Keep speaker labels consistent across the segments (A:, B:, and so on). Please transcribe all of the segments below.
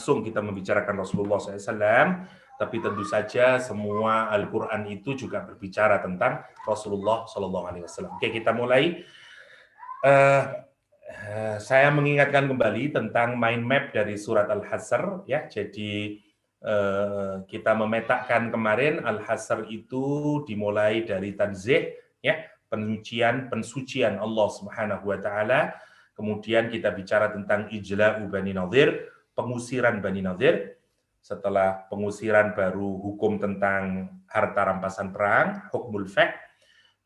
A: langsung kita membicarakan Rasulullah SAW, tapi tentu saja semua Al-Quran itu juga berbicara tentang Rasulullah SAW. Oke, kita mulai. Saya mengingatkan kembali tentang mind map dari surat Al-Hasr, ya. Jadi kita memetakan kemarin Al-Hasr itu dimulai dari tanzih, ya, pensucian Allah Subhanahu wa taala. Kemudian kita bicara tentang ijla'u Bani Nadhir, pengusiran Bani Nadhir. Setelah pengusiran baru hukum tentang harta rampasan perang, hukmul fa'.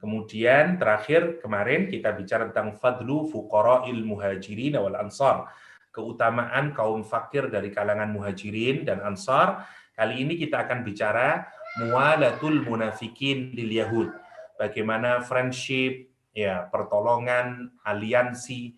A: Kemudian terakhir kemarin kita bicara tentang fadlu fuqara'il muhajirin wal ansar, keutamaan kaum fakir dari kalangan muhajirin dan ansar. Kali ini kita akan bicara muwalatul munafikin lil yahud, bagaimana friendship, ya, pertolongan, aliansi,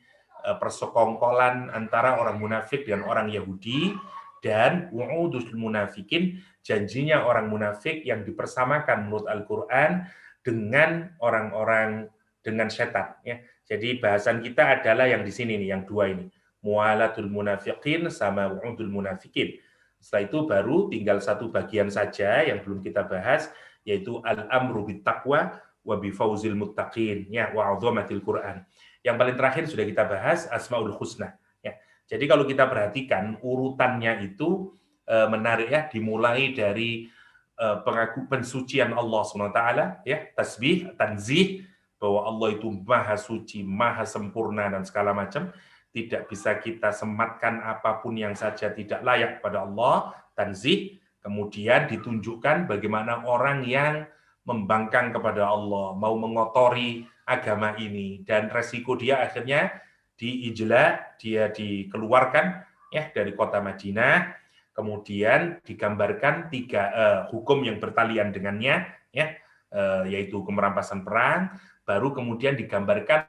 A: persekongkolan antara orang munafik dan orang Yahudi, dan wu'udul munafikin, janjinya orang munafik yang dipersamakan menurut Al-Qur'an dengan orang-orang, dengan setan, ya. Jadi bahasan kita adalah yang di sini nih, yang dua ini, muwalatul munafiqin sama wu'udul munafikin. Setelah itu baru tinggal satu bagian saja yang belum kita bahas, yaitu al-amru bittaqwa wa bifauzil muttaqin, ya, wa 'azamatil Qur'an. Yang paling terakhir sudah kita bahas Asmaul Husna, ya. Jadi kalau kita perhatikan urutannya itu menarik, ya, dimulai dari pensucian Allah SWT, ya, tasbih, tanzih, bahwa Allah itu maha suci, maha sempurna dan segala macam, tidak bisa kita sematkan apapun yang saja tidak layak pada Allah, tanzih. Kemudian ditunjukkan bagaimana orang yang membangkang kepada Allah, mau mengotori agama ini, dan resiko dia akhirnya diijla, dia dikeluarkan, ya, dari kota Madinah. Kemudian digambarkan tiga hukum yang bertalian dengannya, ya, yaitu perampasan perang. Baru kemudian digambarkan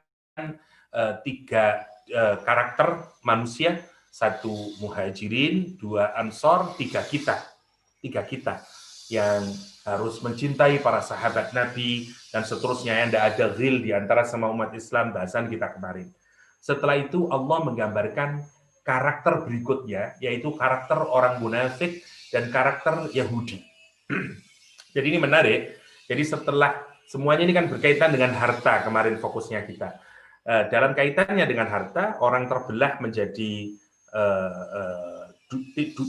A: tiga karakter manusia, satu muhajirin, dua ansor, tiga kita yang harus mencintai para sahabat Nabi dan seterusnya, yang tidak ada ghil di antara sama umat Islam, bahasan kita kemarin. Setelah itu Allah menggambarkan karakter berikutnya, yaitu karakter orang munafik dan karakter Yahudi. Jadi ini menarik. Jadi setelah semuanya ini kan berkaitan dengan harta, kemarin fokusnya kita. Dalam kaitannya dengan harta, orang terbelah menjadi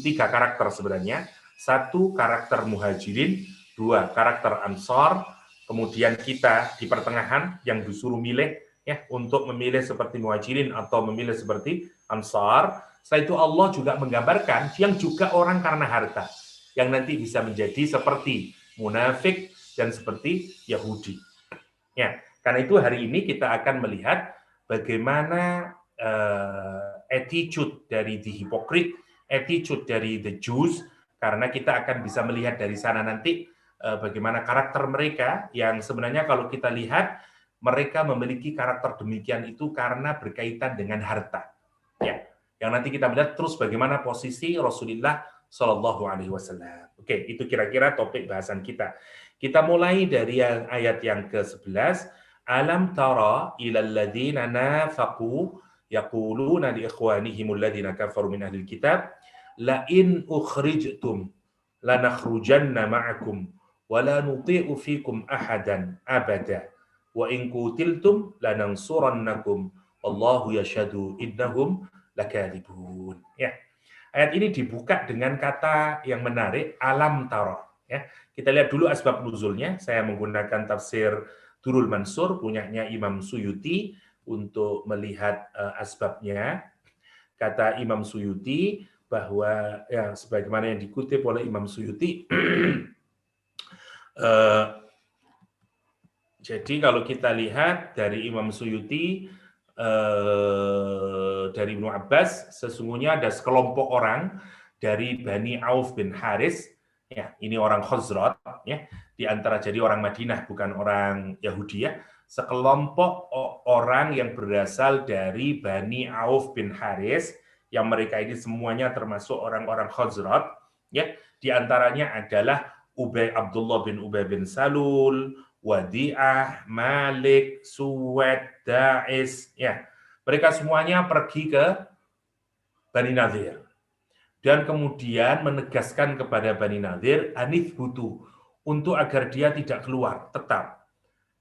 A: tiga karakter sebenarnya. Satu karakter muhajirin, dua karakter ansor, kemudian kita di pertengahan yang disuruh milih, ya, untuk memilih seperti muhajirin atau memilih seperti ansar. Setelah itu Allah juga menggambarkan yang juga orang karena harta, yang nanti bisa menjadi seperti munafik dan seperti Yahudi. Ya, karena itu hari ini kita akan melihat bagaimana attitude dari the hypocrite, attitude dari the Jews, karena kita akan bisa melihat dari sana nanti bagaimana karakter mereka yang sebenarnya kalau kita lihat mereka memiliki karakter demikian itu karena berkaitan dengan harta. Ya, yang nanti kita melihat terus bagaimana posisi Rasulullah Shallallahu Alaihi Wasallam. Oke, itu kira-kira topik bahasan kita. Kita mulai dari ayat yang ke-11. Alam tara ilal ladzina nafaqu yaquluna li ikhwanihim alladhina kafaru min ahlil kitab la in ukhrijtum lanakhrujanna ma'akum wa la nuti'u fikum ahadan abada wa in qutiltum lanansurannakum wallahu yashhadu innahum lakadzibun. Ya. Ayat ini dibuka dengan kata yang menarik, alam tara, ya. Kita lihat dulu asbab nuzulnya. Saya menggunakan tafsir Durul Mansur punyanya Imam Suyuti untuk melihat asbabnya. Kata Imam Suyuti bahwa, ya, sebagaimana yang dikutip oleh Imam Suyuti, jadi kalau kita lihat dari Imam Suyuti, dari Ibnu Abbas, sesungguhnya ada sekelompok orang dari Bani Auf bin Haris, ya, ini orang Khazraj, ya, di antara, jadi orang Madinah bukan orang Yahudi, ya, sekelompok orang yang berasal dari Bani Auf bin Haris, yang mereka ini semuanya termasuk orang-orang Khazraj, ya, di antaranya adalah Abdullah bin Ubay bin Salul, Wadi'ah, Malik, Suwed, Da'is, ya. Mereka semuanya pergi ke Bani Nadhir. dan kemudian menegaskan kepada Bani Nadir anith butu untuk agar dia tidak keluar tetap.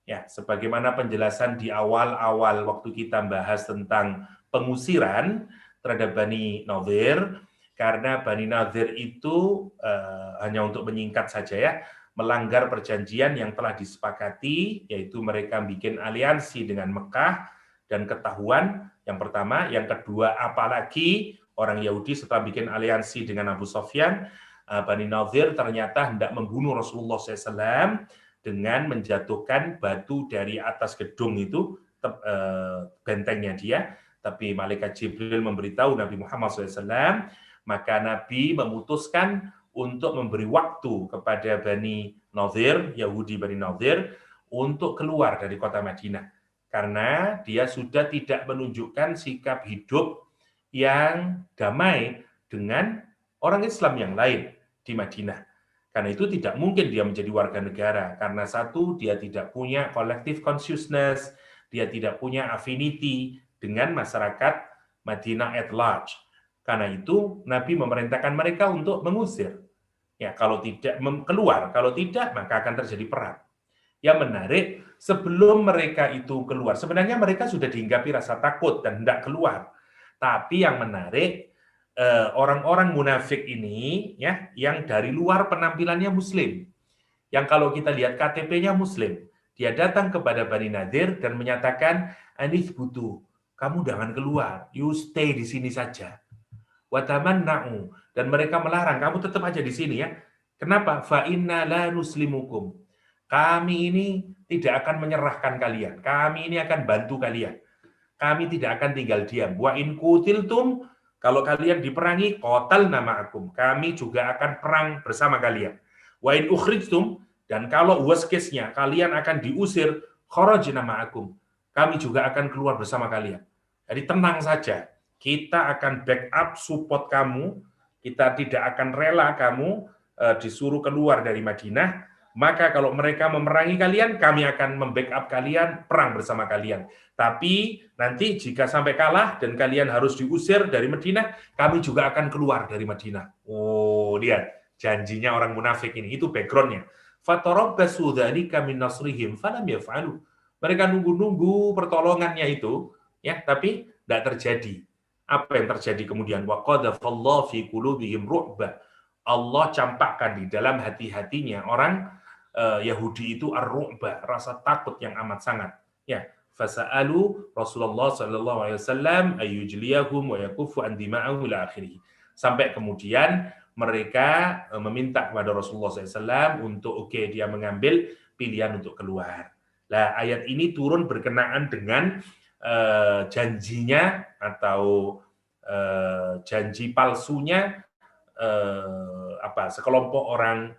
A: Ya, sebagaimana penjelasan di awal-awal waktu kita bahas tentang pengusiran terhadap Bani Nadir, karena Bani Nadir itu hanya untuk menyingkat saja ya, melanggar perjanjian yang telah disepakati, yaitu mereka bikin aliansi dengan Mekah dan ketahuan yang pertama, yang kedua apalagi orang Yahudi setelah bikin aliansi dengan Abu Sofyan, Bani Nadir ternyata hendak membunuh Rasulullah SAW dengan menjatuhkan batu dari atas gedung itu, bentengnya dia, tapi malaikat Jibril memberitahu Nabi Muhammad SAW, maka Nabi memutuskan untuk memberi waktu kepada Bani Nadir, Yahudi Bani Nadir, untuk keluar dari kota Madinah. Karena dia sudah tidak menunjukkan sikap hidup yang damai dengan orang Islam yang lain di Madinah. Karena itu tidak mungkin dia menjadi warga negara. Karena satu, dia tidak punya collective consciousness, dia tidak punya affinity dengan masyarakat Madinah at large. Karena itu, Nabi memerintahkan mereka untuk mengusir. Ya, kalau tidak keluar, kalau tidak maka akan terjadi perang. Yang menarik, sebelum mereka itu keluar, sebenarnya mereka sudah dihinggapi rasa takut dan hendak keluar. Tapi yang menarik, orang-orang munafik ini ya, yang dari luar penampilannya Muslim, yang kalau kita lihat KTP-nya Muslim, dia datang kepada Bani Nadir dan menyatakan, Anis butuh, kamu jangan keluar, you stay di sini saja. Watamanna'u, dan mereka melarang, kamu tetap aja di sini ya. Kenapa? Fa inna la nuslimukum. Kami ini tidak akan menyerahkan kalian. Kami ini akan bantu kalian. Kami tidak akan tinggal diam. Wa in qutiltum, kalau kalian diperangi, qatalna ma'akum. Kami juga akan perang bersama kalian. Wa in ukhrijtum, dan kalau worst case-nya kalian akan diusir, kharajna ma'akum. Kami juga akan keluar bersama kalian. Jadi tenang saja. Kita akan backup support kamu, kita tidak akan rela kamu disuruh keluar dari Madinah, maka kalau mereka memerangi kalian, kami akan membackup kalian, perang bersama kalian. Tapi nanti jika sampai kalah dan kalian harus diusir dari Madinah, kami juga akan keluar dari Madinah. Oh, lihat janjinya orang munafik ini, itu background-nya. Fatarabbasu dzalika min nasrihim falam yaf'alu. Mereka nunggu-nunggu pertolongannya itu, ya, tapi tidak terjadi. Apa yang terjadi kemudian? Wa qadafallahu fi qulubihim ru'ba. Allah campakkan di dalam hati-hatinya orang Yahudi itu ar-ru'ba, rasa takut yang amat sangat. Ya, fasa'alu Rasulullah sallallahu alaihi wasallam ayyujliyahum wa yakufu an dima'ahum ila akhirih. Sampai kemudian mereka meminta kepada Rasulullah SAW untuk dia mengambil pilihan untuk keluar. Nah, ayat ini turun berkenaan dengan janjinya atau janji palsunya sekelompok orang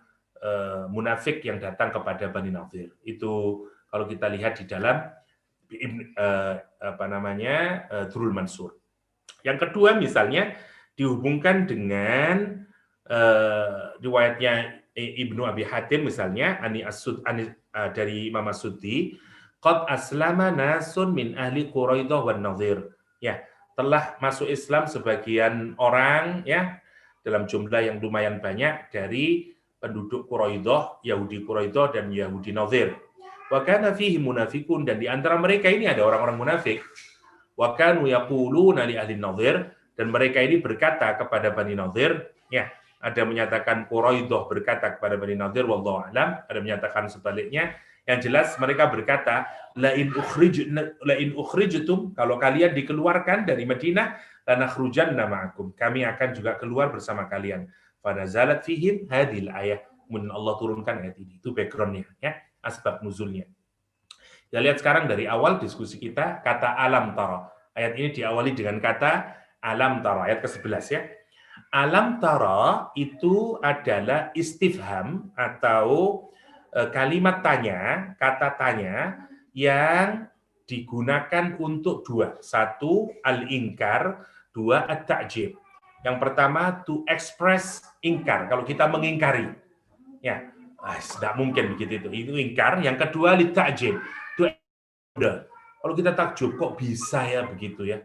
A: munafik yang datang kepada Bani Nadir. Itu kalau kita lihat di dalam Durrul Mansur. Yang kedua misalnya dihubungkan dengan riwayatnya Ibnu Abi Hatim misalnya dari Imam As-Suddi, qad aslama nasun min ahli Quraidah wan Nadir. Ya, telah masuk Islam sebagian orang ya dalam jumlah yang lumayan banyak dari penduduk Quraidah, Yahudi Quraidah dan Yahudi Nadir. Wa kana fihi munafiqun, dan di antara mereka ini ada orang-orang munafik. Wa kanu yaquluna li ahli Nadir, dan mereka ini berkata kepada Bani Nadir, ya, ada menyatakan Quraidah berkata kepada Bani Nadir wallahu alam, ada menyatakan sebaliknya. Yang jelas mereka berkata, la in ukhrijtum, kalau kalian dikeluarkan dari Madinah, lanakhrujanna ma'akum, kami akan juga keluar bersama kalian. Fanazalat fihim hadhil ayat, kemudian Allah turunkan ayat ini. Itu background-nya ya, asbab nuzulnya. Ya, lihat sekarang dari awal diskusi kita kata alam tara. Ayat ini diawali dengan kata alam tara, ayat ke-11 ya. Alam tara itu adalah istifham atau kalimat tanya, kata tanya yang digunakan untuk dua. Satu, al-ingkar. Dua, at-ta'jib. Yang pertama, to express ingkar. Kalau kita mengingkari. Ya, tidak mungkin begitu itu. Itu ingkar. Yang kedua, li-ta'jib. Kalau kita takjub, kok bisa ya begitu ya?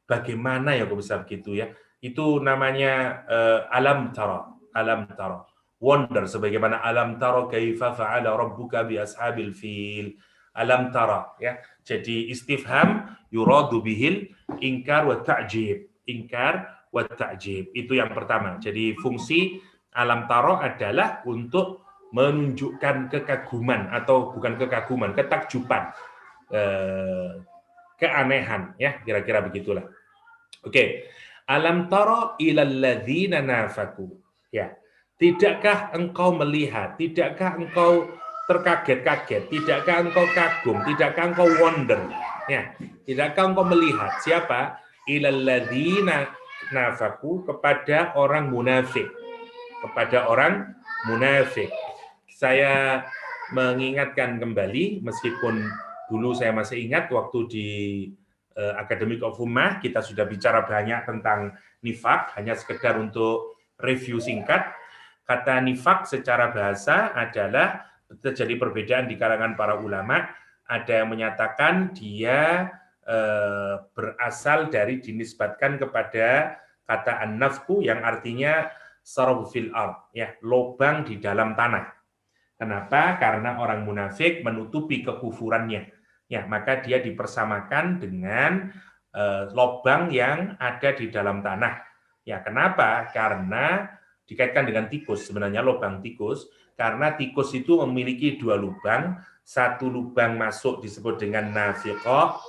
A: Bagaimana ya kok bisa begitu ya? Itu namanya alam tara, alam tara. Wonder, sebagaimana alam tara kaifa fa'ala rabbuka bi ashabil fil. Alam tara, ya. Jadi istifham yuradu bihil ingkar wa ta'jib. Ingkar wa ta'jib. Itu yang pertama. Jadi fungsi alam tara adalah untuk menunjukkan kekaguman, atau bukan kekaguman, ketakjuban, keanehan, ya, kira-kira begitulah. Oke. Alam tara ilal ladzina nafaku. Ya. Tidakkah engkau melihat, tidakkah engkau terkaget-kaget, tidakkah engkau kagum, tidakkah engkau wonder, ya, tidakkah engkau melihat siapa? Ilal ladzina nafaku, kepada orang munafik, kepada orang munafik. Saya mengingatkan kembali, meskipun dulu saya masih ingat waktu di Academic of Ummah kita sudah bicara banyak tentang nifak, hanya sekedar untuk review singkat. Kata nifak secara bahasa adalah terjadi perbedaan di kalangan para ulama. Ada yang menyatakan dia berasal dari dinisbatkan kepada kata an-nafku yang artinya sarab fil ard, ya, lubang di dalam tanah. Kenapa? Karena orang munafik menutupi kekufurannya. Ya, maka dia dipersamakan dengan lubang yang ada di dalam tanah. Ya, kenapa? Karena dikaitkan dengan tikus, sebenarnya lubang tikus, karena tikus itu memiliki dua lubang, satu lubang masuk disebut dengan nafiqah,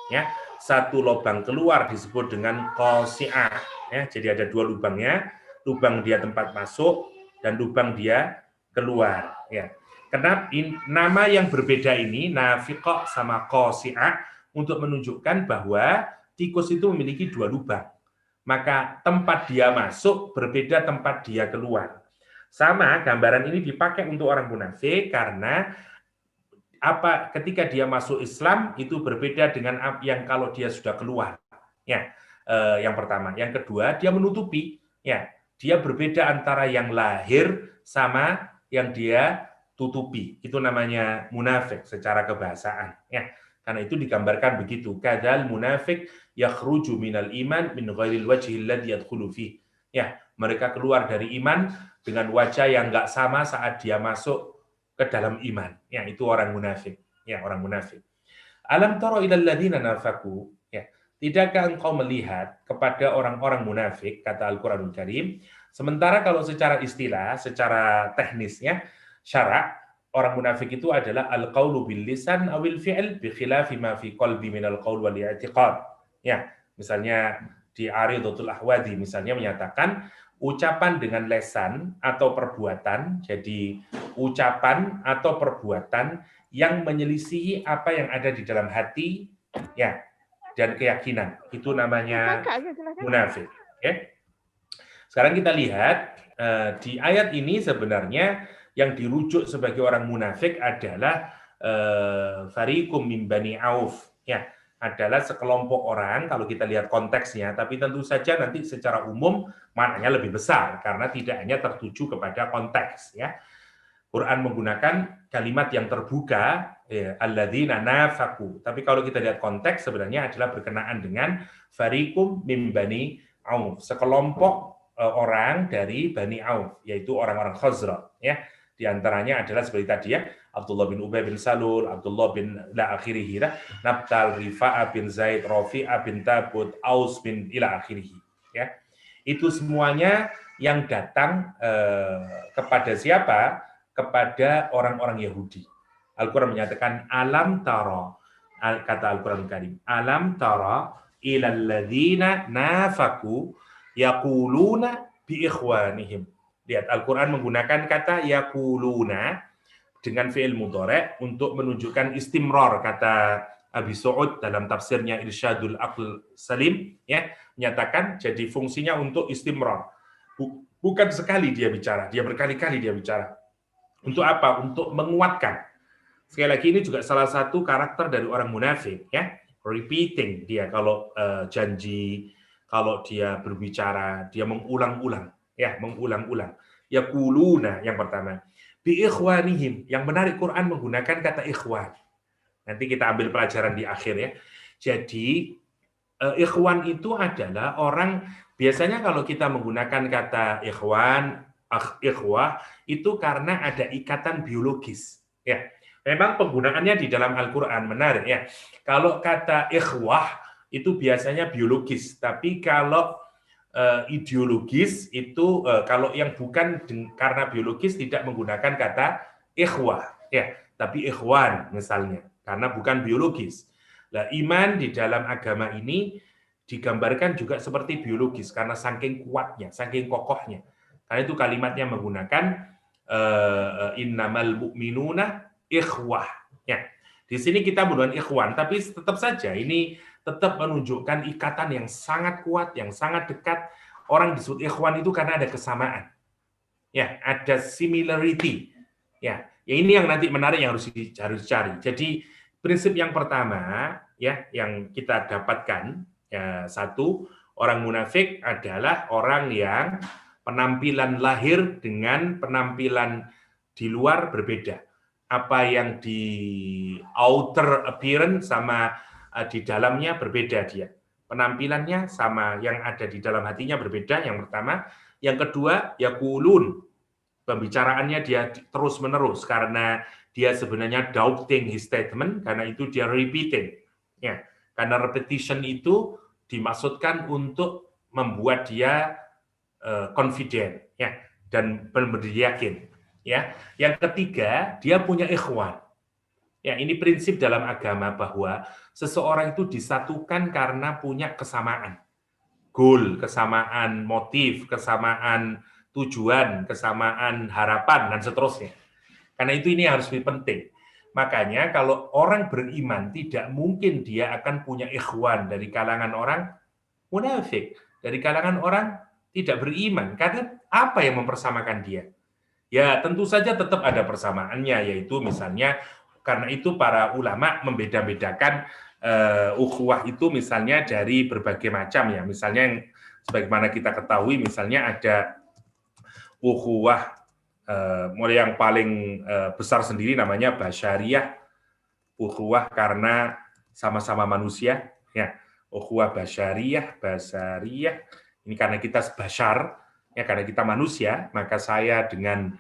A: ya, satu lubang keluar disebut dengan qasi'ah, ya. Jadi ada dua lubangnya, lubang dia tempat masuk dan lubang dia keluar, ya. Kenapa nama yang berbeda ini, nafiqah sama qasi'ah, untuk menunjukkan bahwa tikus itu memiliki dua lubang. Maka tempat dia masuk berbeda tempat dia keluar. Sama, gambaran ini dipakai untuk orang munafik karena ketika dia masuk Islam itu berbeda dengan yang kalau dia sudah keluar. Ya, yang pertama. Yang kedua, dia menutupi. Ya, dia berbeda antara yang lahir sama yang dia tutupi. Itu namanya munafik secara kebahasaan. Ya, karena itu digambarkan begitu. Kadzal munafik yakhruju minal iman min ghairil wajhi alladhi yadkhulu fi. Ya, mereka keluar dari iman dengan wajah yang enggak sama saat dia masuk ke dalam iman. Ya, itu orang munafik. Ya, orang munafik. Alam tara ilal ladzina nafaku. Ya, tidakkah engkau melihat kepada orang-orang munafik, kata Al-Qur'anul Karim. Sementara kalau secara istilah, secara teknisnya, syarak, orang munafik itu adalah al-qaulu bil lisan awil fi'l bi khilafi ma fi qalbi minal qaul wal i'tiqad. Ya, misalnya di Aridatul Ahwadi misalnya menyatakan ucapan dengan lesan atau perbuatan, jadi ucapan atau perbuatan yang menyelisihi apa yang ada di dalam hati, ya, dan keyakinan, itu namanya munafik. Okay? Sekarang kita lihat di ayat ini sebenarnya yang dirujuk sebagai orang munafik adalah fariqum min bani Auf, ya, adalah sekelompok orang kalau kita lihat konteksnya, tapi tentu saja nanti secara umum maknanya lebih besar karena tidak hanya tertuju kepada konteks, ya. Quran menggunakan kalimat yang terbuka, ya, alladzina nafaku. Tapi kalau kita lihat konteks sebenarnya adalah berkenaan dengan fariqum min bani Auf, sekelompok orang dari Bani Auf, yaitu orang-orang Khazraj, ya. Di antaranya adalah seperti tadi, ya, Abdullah bin Ubay bin Salul, Abdullah bin ila akhirih, Nabtal, Rifa'ah bin Zaid, Rafi'ah bin Tabut, Aus bin ila akhirih, ya. Itu semuanya yang datang kepada siapa? Kepada orang-orang Yahudi. Al-Quran menyatakan alam tara, kata Al-Quran Karim, alam tara ilal ladzina nafaku yaquluna bi ikhwanihim. Lihat, Al-Quran menggunakan kata yaquluna dengan fi'il mudhari' untuk menunjukkan istimrar, kata Abi Su'ud dalam tafsirnya Irsyadul Aql Salim, ya, menyatakan jadi fungsinya untuk istimrar. Bukan sekali dia bicara, dia berkali-kali dia bicara. Untuk apa? Untuk menguatkan. Sekali lagi ini juga salah satu karakter dari orang munafik, ya. Repeating dia kalau janji, kalau dia berbicara, dia mengulang-ulang, ya, mengulang-ulang. Yaquluna yang pertama. Bi ikhwanihim, yang menarik Quran menggunakan kata ikhwan. Nanti kita ambil pelajaran di akhir, ya. Jadi ikhwan itu adalah orang Biasanya kalau kita menggunakan kata ikhwan, ikhwah, itu karena ada ikatan biologis. Ya, memang penggunaannya di dalam Al-Quran menarik ya. Kalau kata ikhwah itu biasanya biologis, tapi kalau ideologis itu kalau yang bukan karena biologis tidak menggunakan kata ikhwah, ya, tapi ikhwan misalnya, karena bukan biologis. Nah, iman di dalam agama ini digambarkan juga seperti biologis karena saking kuatnya, saking kokohnya. Karena itu kalimatnya menggunakan innamal mu'minuna ikhwah. Ya. Di sini kita menggunakan ikhwan, tapi tetap saja ini tetap menunjukkan ikatan yang sangat kuat, yang sangat dekat. Orang disebut ikhwan itu karena ada kesamaan. Ya, ada similarity. Ya, ini yang nanti menarik yang harus dicari. Jadi prinsip yang pertama ya yang kita dapatkan ya, satu, orang munafik adalah orang yang penampilan lahir dengan penampilan di luar berbeda. Apa yang di outer appearance sama di dalamnya berbeda dia. Penampilannya sama, yang ada di dalam hatinya berbeda, yang pertama. Yang kedua, yaqulun. Pembicaraannya dia terus-menerus karena dia sebenarnya doubting his statement, karena itu dia repeating. Ya, karena repetition itu dimaksudkan untuk membuat dia confident ya dan benar-benar yakin. Ya, yang ketiga dia punya ikhwan. Ya, ini prinsip dalam agama bahwa seseorang itu disatukan karena punya kesamaan. Goal, kesamaan motif, kesamaan tujuan, kesamaan harapan, dan seterusnya. Karena itu ini harus lebih penting. Makanya kalau orang beriman tidak mungkin dia akan punya ikhwan dari kalangan orang munafik, dari kalangan orang tidak beriman. Karena apa yang mempersamakan dia? Ya tentu saja tetap ada persamaannya, yaitu misalnya karena itu para ulama membeda-bedakan ukhuwah itu misalnya dari berbagai macam ya. Misalnya yang sebagaimana kita ketahui misalnya ada ukhuwah mulai yang paling besar sendiri namanya basyariyah, ukhuwah karena sama-sama manusia ya. Ukhuwah basyariyah, ini karena kita basyar ya, karena kita manusia, maka saya dengan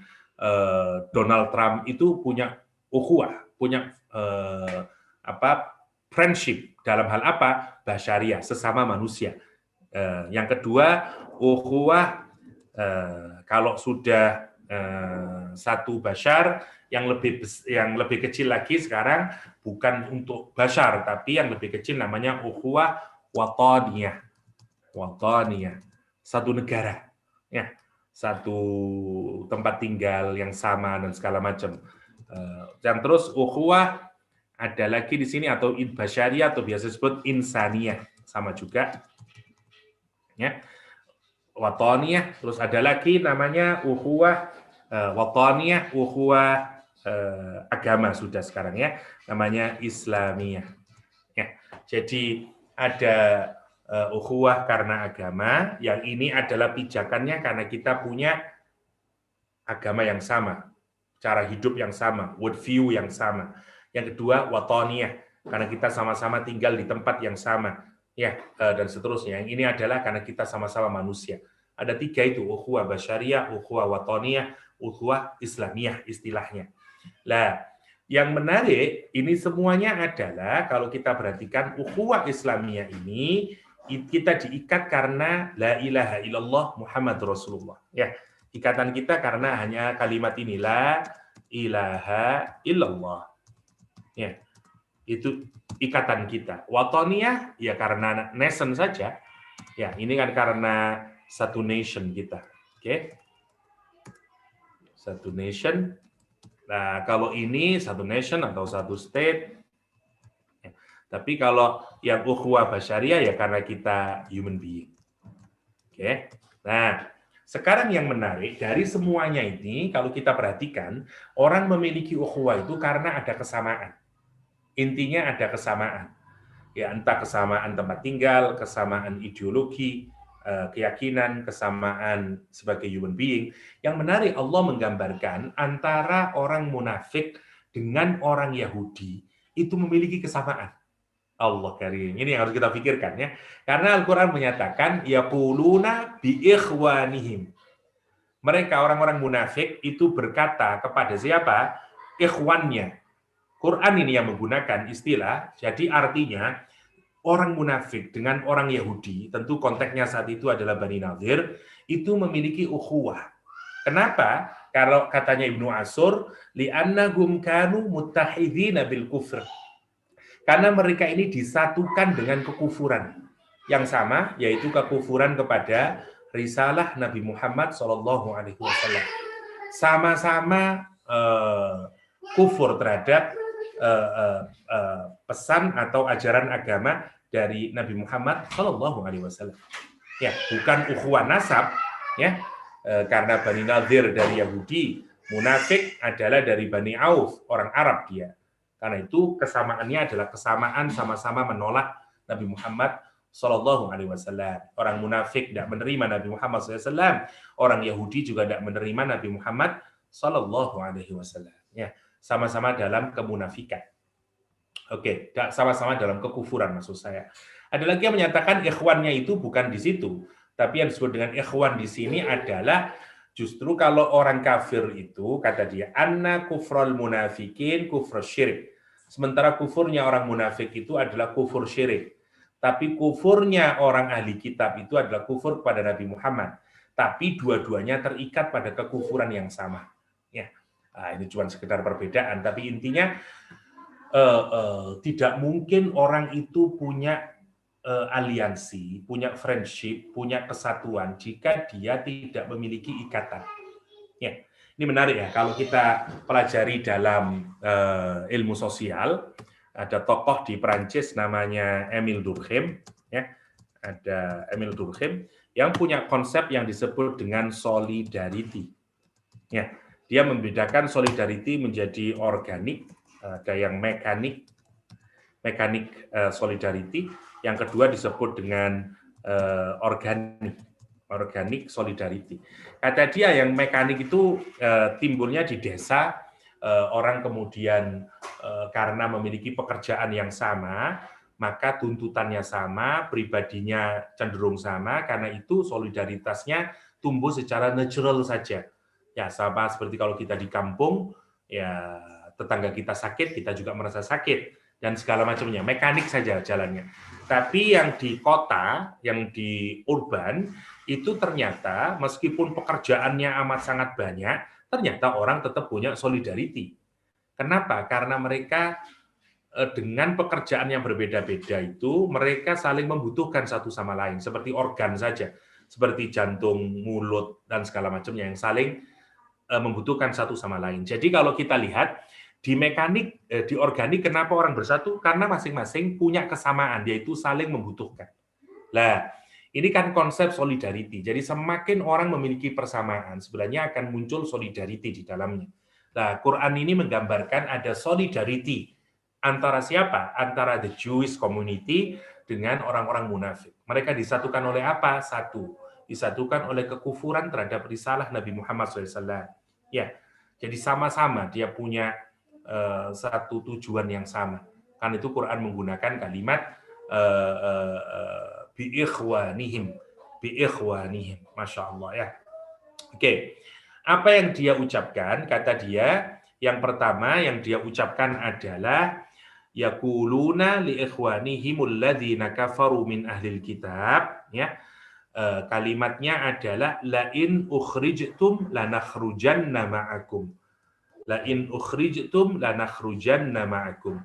A: Donald Trump itu punya ukhuwah, punya friendship dalam hal apa? Basyariah, sesama manusia. Yang kedua, ukhuwah kalau sudah satu basyar, yang lebih kecil lagi sekarang bukan untuk basyar, tapi yang lebih kecil namanya ukhuwah wataniyah. Wataniyah, satu negara, ya, satu tempat tinggal yang sama dan segala macam. Dan terus ukhuwah ada lagi di sini atau basyariah atau biasa disebut insaniyah, sama juga. Ya. Wataniyah, terus ada lagi namanya ukhuwah wataniyah, ukhuwah agama sudah sekarang ya, namanya Islamiyah. Ya. Jadi ada ukhuwah karena agama, yang ini adalah pijakannya karena kita punya agama yang sama, cara hidup yang sama, worldview yang sama. Yang kedua, wataniyah, karena kita sama-sama tinggal di tempat yang sama, ya, dan seterusnya. Yang ini adalah karena kita sama-sama manusia. Ada tiga itu, ukhuwah basyariyah, ukhuwah wataniyah, ukhuwah islamiyah istilahnya. Lah, yang menarik ini semuanya adalah kalau kita perhatikan ukhuwah islamiyah ini kita diikat karena la ilaha illallah Muhammad Rasulullah. Ya, ikatan kita karena hanya kalimat ini la ilaha illallah. Ya, itu ikatan kita. Wataniyah ya karena nation saja. Ya, ini kan karena satu nation kita. Oke. Satu nation. Nah, kalau ini satu nation atau satu state. Ya. Tapi kalau yang ukhuwah basyariah ya karena kita human being. Oke. Nah, sekarang yang menarik dari semuanya ini kalau kita perhatikan, orang memiliki ukhuwah itu karena ada kesamaan. Intinya ada kesamaan. Ya, entah kesamaan tempat tinggal, kesamaan ideologi, keyakinan, kesamaan sebagai human being. Yang menarik, Allah menggambarkan antara orang munafik dengan orang Yahudi itu memiliki kesamaan. Allah karim. Ini yang harus kita pikirkan ya. Karena Al-Qur'an menyatakan yaquluna bi ikhwanihim. Mereka orang-orang munafik itu berkata kepada siapa? Ikhwannya. Quran ini yang menggunakan istilah, jadi artinya orang munafik dengan orang Yahudi, tentu konteksnya saat itu adalah Bani Nadir, itu memiliki ukhuwah. Kenapa? Kalau katanya Ibnu Ashur, li'annahum kanu muttahidina bil kufr. Karena mereka ini disatukan dengan kekufuran yang sama, yaitu kekufuran kepada risalah Nabi Muhammad SAW. Sama-sama kufur terhadap pesan atau ajaran agama dari Nabi Muhammad SAW. Ya, bukan ukhuwah nasab, ya, karena Bani Nadir dari Yahudi, munafik adalah dari Bani Auf, orang Arab dia. Karena itu kesamaannya adalah kesamaan sama-sama menolak Nabi Muhammad SAW. Orang munafik tidak menerima Nabi Muhammad SAW. Orang Yahudi juga tidak menerima Nabi Muhammad SAW. Ya, sama-sama dalam kemunafikan. Oke, sama-sama dalam kekufuran maksud saya. Ada lagi yang menyatakan ikhwannya itu bukan di situ, tapi yang disebut dengan ikhwan di sini adalah justru kalau orang kafir itu kata dia anna kufrul munafikin kufur syirik. Sementara kufurnya orang munafik itu adalah kufur syirik. Tapi kufurnya orang ahli kitab itu adalah kufur kepada Nabi Muhammad. Tapi dua-duanya terikat pada kekufuran yang sama. Ya, nah, ini cuma sekedar perbedaan. Tapi intinya tidak mungkin orang itu punya aliansi, punya friendship, punya kesatuan jika dia tidak memiliki ikatan. Ya, ini menarik ya. Kalau kita pelajari dalam ilmu sosial, ada tokoh di Perancis namanya Émile Durkheim, ya, ada Émile Durkheim yang punya konsep yang disebut dengan solidarity. Ya, dia membedakan solidarity menjadi organik, ada yang mekanik solidarity, yang kedua disebut dengan organik solidarity. Kata dia yang mekanik itu timbulnya di desa, orang kemudian karena memiliki pekerjaan yang sama, maka tuntutannya sama, pribadinya cenderung sama, karena itu solidaritasnya tumbuh secara natural saja. Ya, sama seperti kalau kita di kampung, ya tetangga kita sakit, kita juga merasa sakit, dan segala macamnya, mekanik saja jalannya. Tapi yang di kota, yang di urban, itu ternyata meskipun pekerjaannya amat sangat banyak, ternyata orang tetap punya solidarity. Kenapa? Karena mereka dengan pekerjaan yang berbeda-beda itu, mereka saling membutuhkan satu sama lain, seperti organ saja, seperti jantung, mulut, dan segala macamnya yang saling membutuhkan satu sama lain. Jadi kalau kita lihat di mekanik, di organik, kenapa orang bersatu? Karena masing-masing punya kesamaan, yaitu saling membutuhkan. Nah, ini kan konsep solidarity. Jadi semakin orang memiliki persamaan, sebenarnya akan muncul solidarity di dalamnya. Nah, Quran ini menggambarkan ada solidarity antara siapa? Antara the Jewish community dengan orang-orang munafik. Mereka disatukan oleh apa? Satu, disatukan oleh kekufuran terhadap risalah Nabi Muhammad SAW. Ya, jadi sama-sama dia punya satu tujuan yang sama. Karena itu Quran menggunakan kalimat bi-ikhwanihim, Masya Allah ya. Oke, apa yang dia ucapkan? Kata dia, yang pertama yang dia ucapkan adalah yaquluna li ikhwanihimul ladzina kafaru min ahlil kitab, ya. Kalimatnya adalah lain ukhrijtum lanakhrujanna ma'akum. Lain ukhrijtum lanakhrujanna ma'akum.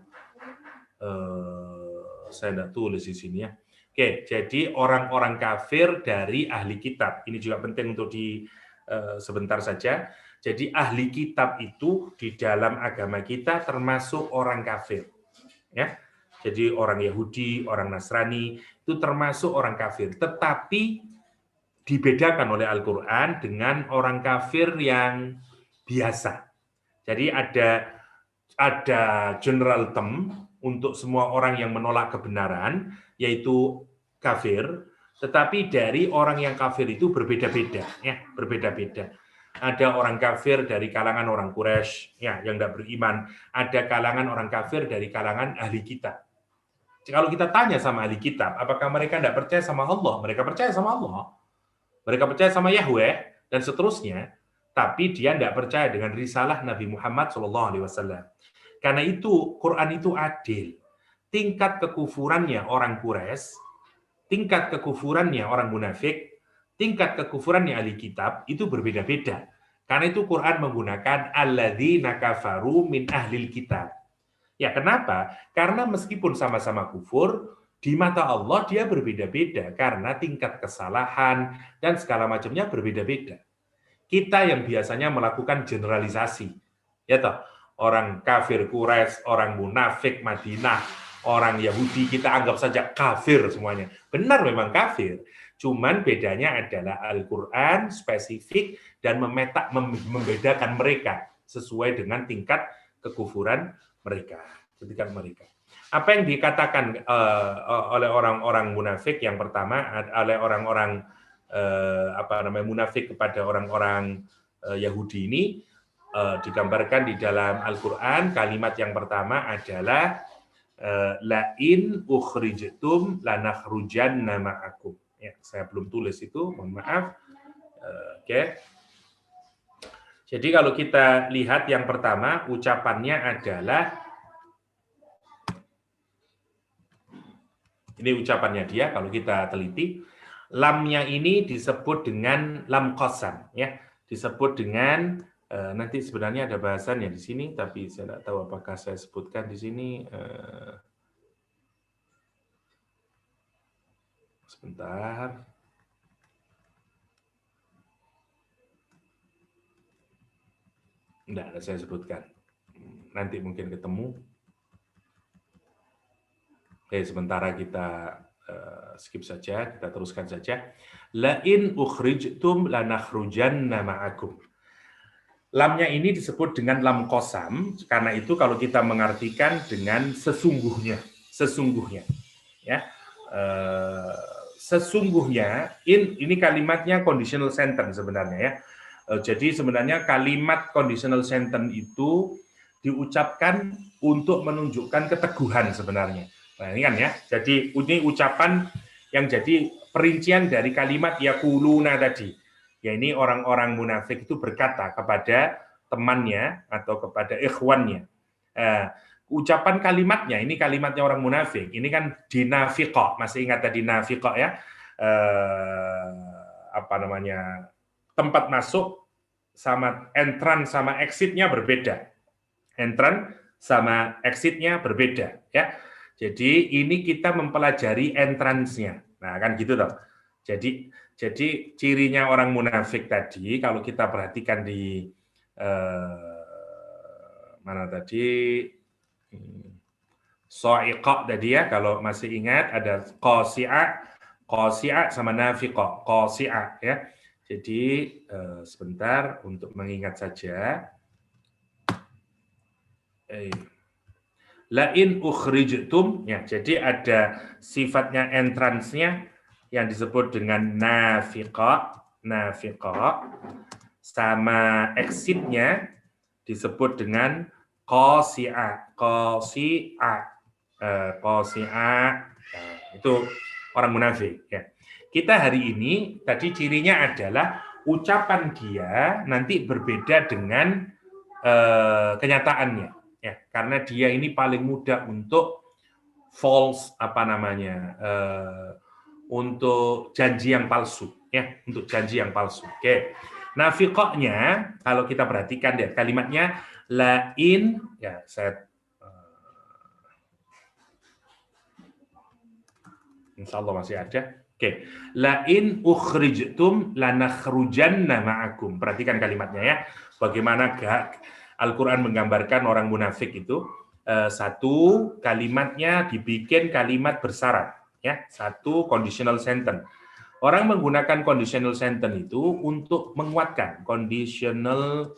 A: Saya tidak tulis di sini ya. Oke, jadi orang-orang kafir dari ahli kitab. Ini juga penting untuk sebentar saja. Jadi ahli kitab itu di dalam agama kita termasuk orang kafir. Ya. Jadi orang Yahudi, orang Nasrani itu termasuk orang kafir, tetapi dibedakan oleh Al-Qur'an dengan orang kafir yang biasa. Jadi ada general term untuk semua orang yang menolak kebenaran, yaitu kafir, tetapi dari orang yang kafir itu berbeda-beda, ya, berbeda-beda. Ada orang kafir dari kalangan orang Quraisy, ya, yang tidak beriman. Ada kalangan orang kafir dari kalangan ahli kitab. Kalau kita tanya sama ahli kitab, apakah mereka tidak percaya sama Allah? Mereka percaya sama Allah. Mereka percaya sama Yahweh dan seterusnya, tapi dia tidak percaya dengan risalah Nabi Muhammad SAW. Karena itu Quran itu adil. Tingkat kekufurannya orang Quraisy, tingkat kekufurannya orang munafik, tingkat kekufurannya ahli kitab itu berbeda-beda. Karena itu Quran menggunakan alladzina kafaru min ahlil kitab. Ya, kenapa? Karena meskipun sama-sama kufur, di mata Allah dia berbeda-beda karena tingkat kesalahan dan segala macamnya berbeda-beda. Kita yang biasanya melakukan generalisasi, ya toh, orang kafir Quraisy, orang munafik Madinah, orang Yahudi kita anggap saja kafir semuanya. Benar memang kafir. Cuman bedanya adalah Al-Qur'an spesifik dan membedakan mereka sesuai dengan tingkat kekufuran mereka, ketika mereka. Apa yang dikatakan oleh orang-orang munafik yang pertama, oleh orang-orang munafik kepada orang-orang Yahudi ini digambarkan di dalam Al-Qur'an. Kalimat yang pertama adalah lain ukhrijtum lanakhrujanna ma'akum. Ya, saya belum tulis itu, mohon maaf. Oke. Jadi kalau kita lihat yang pertama, ucapannya adalah, ini ucapannya dia, kalau kita teliti, lamnya ini disebut dengan lam qasam, ya, disebut dengan nanti sebenarnya ada bahasannya di sini, tapi saya tidak tahu apakah saya sebutkan di sini. Sebentar. Tidak ada saya sebutkan. Nanti mungkin ketemu. Oke, sementara kita skip saja, kita teruskan saja. Lain ukhrijtum lanakhrujanna ma'akum. Lamnya ini disebut dengan lam qasam, karena itu kalau kita mengartikan dengan sesungguhnya, ya, sesungguhnya, ini kalimatnya conditional sentence sebenarnya, ya. Jadi sebenarnya kalimat conditional sentence itu diucapkan untuk menunjukkan keteguhan sebenarnya. Nah, ini kan ya. Jadi ini ucapan yang jadi perincian dari kalimat yaquluna tadi. Ya, ini orang-orang munafik itu berkata kepada temannya atau kepada ikhwannya. Ucapan kalimatnya, ini kalimatnya orang munafik. Ini kan dinafiqah, masih ingat tadi nafiqah ya? Tempat masuk sama entrance sama exit-nya berbeda. Entrance sama exit-nya berbeda, ya. Jadi ini kita mempelajari entrance-nya. Nah, kan gitu toh. Jadi cirinya orang munafik tadi, kalau kita perhatikan di mana tadi, so'iqah tadi ya, kalau masih ingat ada qasi'ah sama nafiqah, qasi'ah ya. Jadi sebentar untuk mengingat saja. Lain ukhrijtum, ya, jadi ada sifatnya entrance-nya yang disebut dengan nafiqah, sama exit-nya disebut dengan qasi'ah. Itu orang munafik, ya. Kita hari ini tadi cirinya adalah ucapan dia nanti berbeda dengan kenyataannya, ya, karena dia ini paling mudah untuk false untuk janji yang palsu, ya, untuk janji yang palsu. Oke. Nafiqahnya kalau kita perhatikan deh kalimatnya lain, ya, saya insyaallah masih ada. Oke. Lain ukhrijtum lanakhrujanna ma'akum. Perhatikan kalimatnya ya. Bagaimana Al-Qur'an menggambarkan orang munafik itu. Satu, kalimatnya dibikin kalimat bersyarat, ya. Satu, conditional sentence. Orang menggunakan conditional sentence itu untuk menguatkan conditional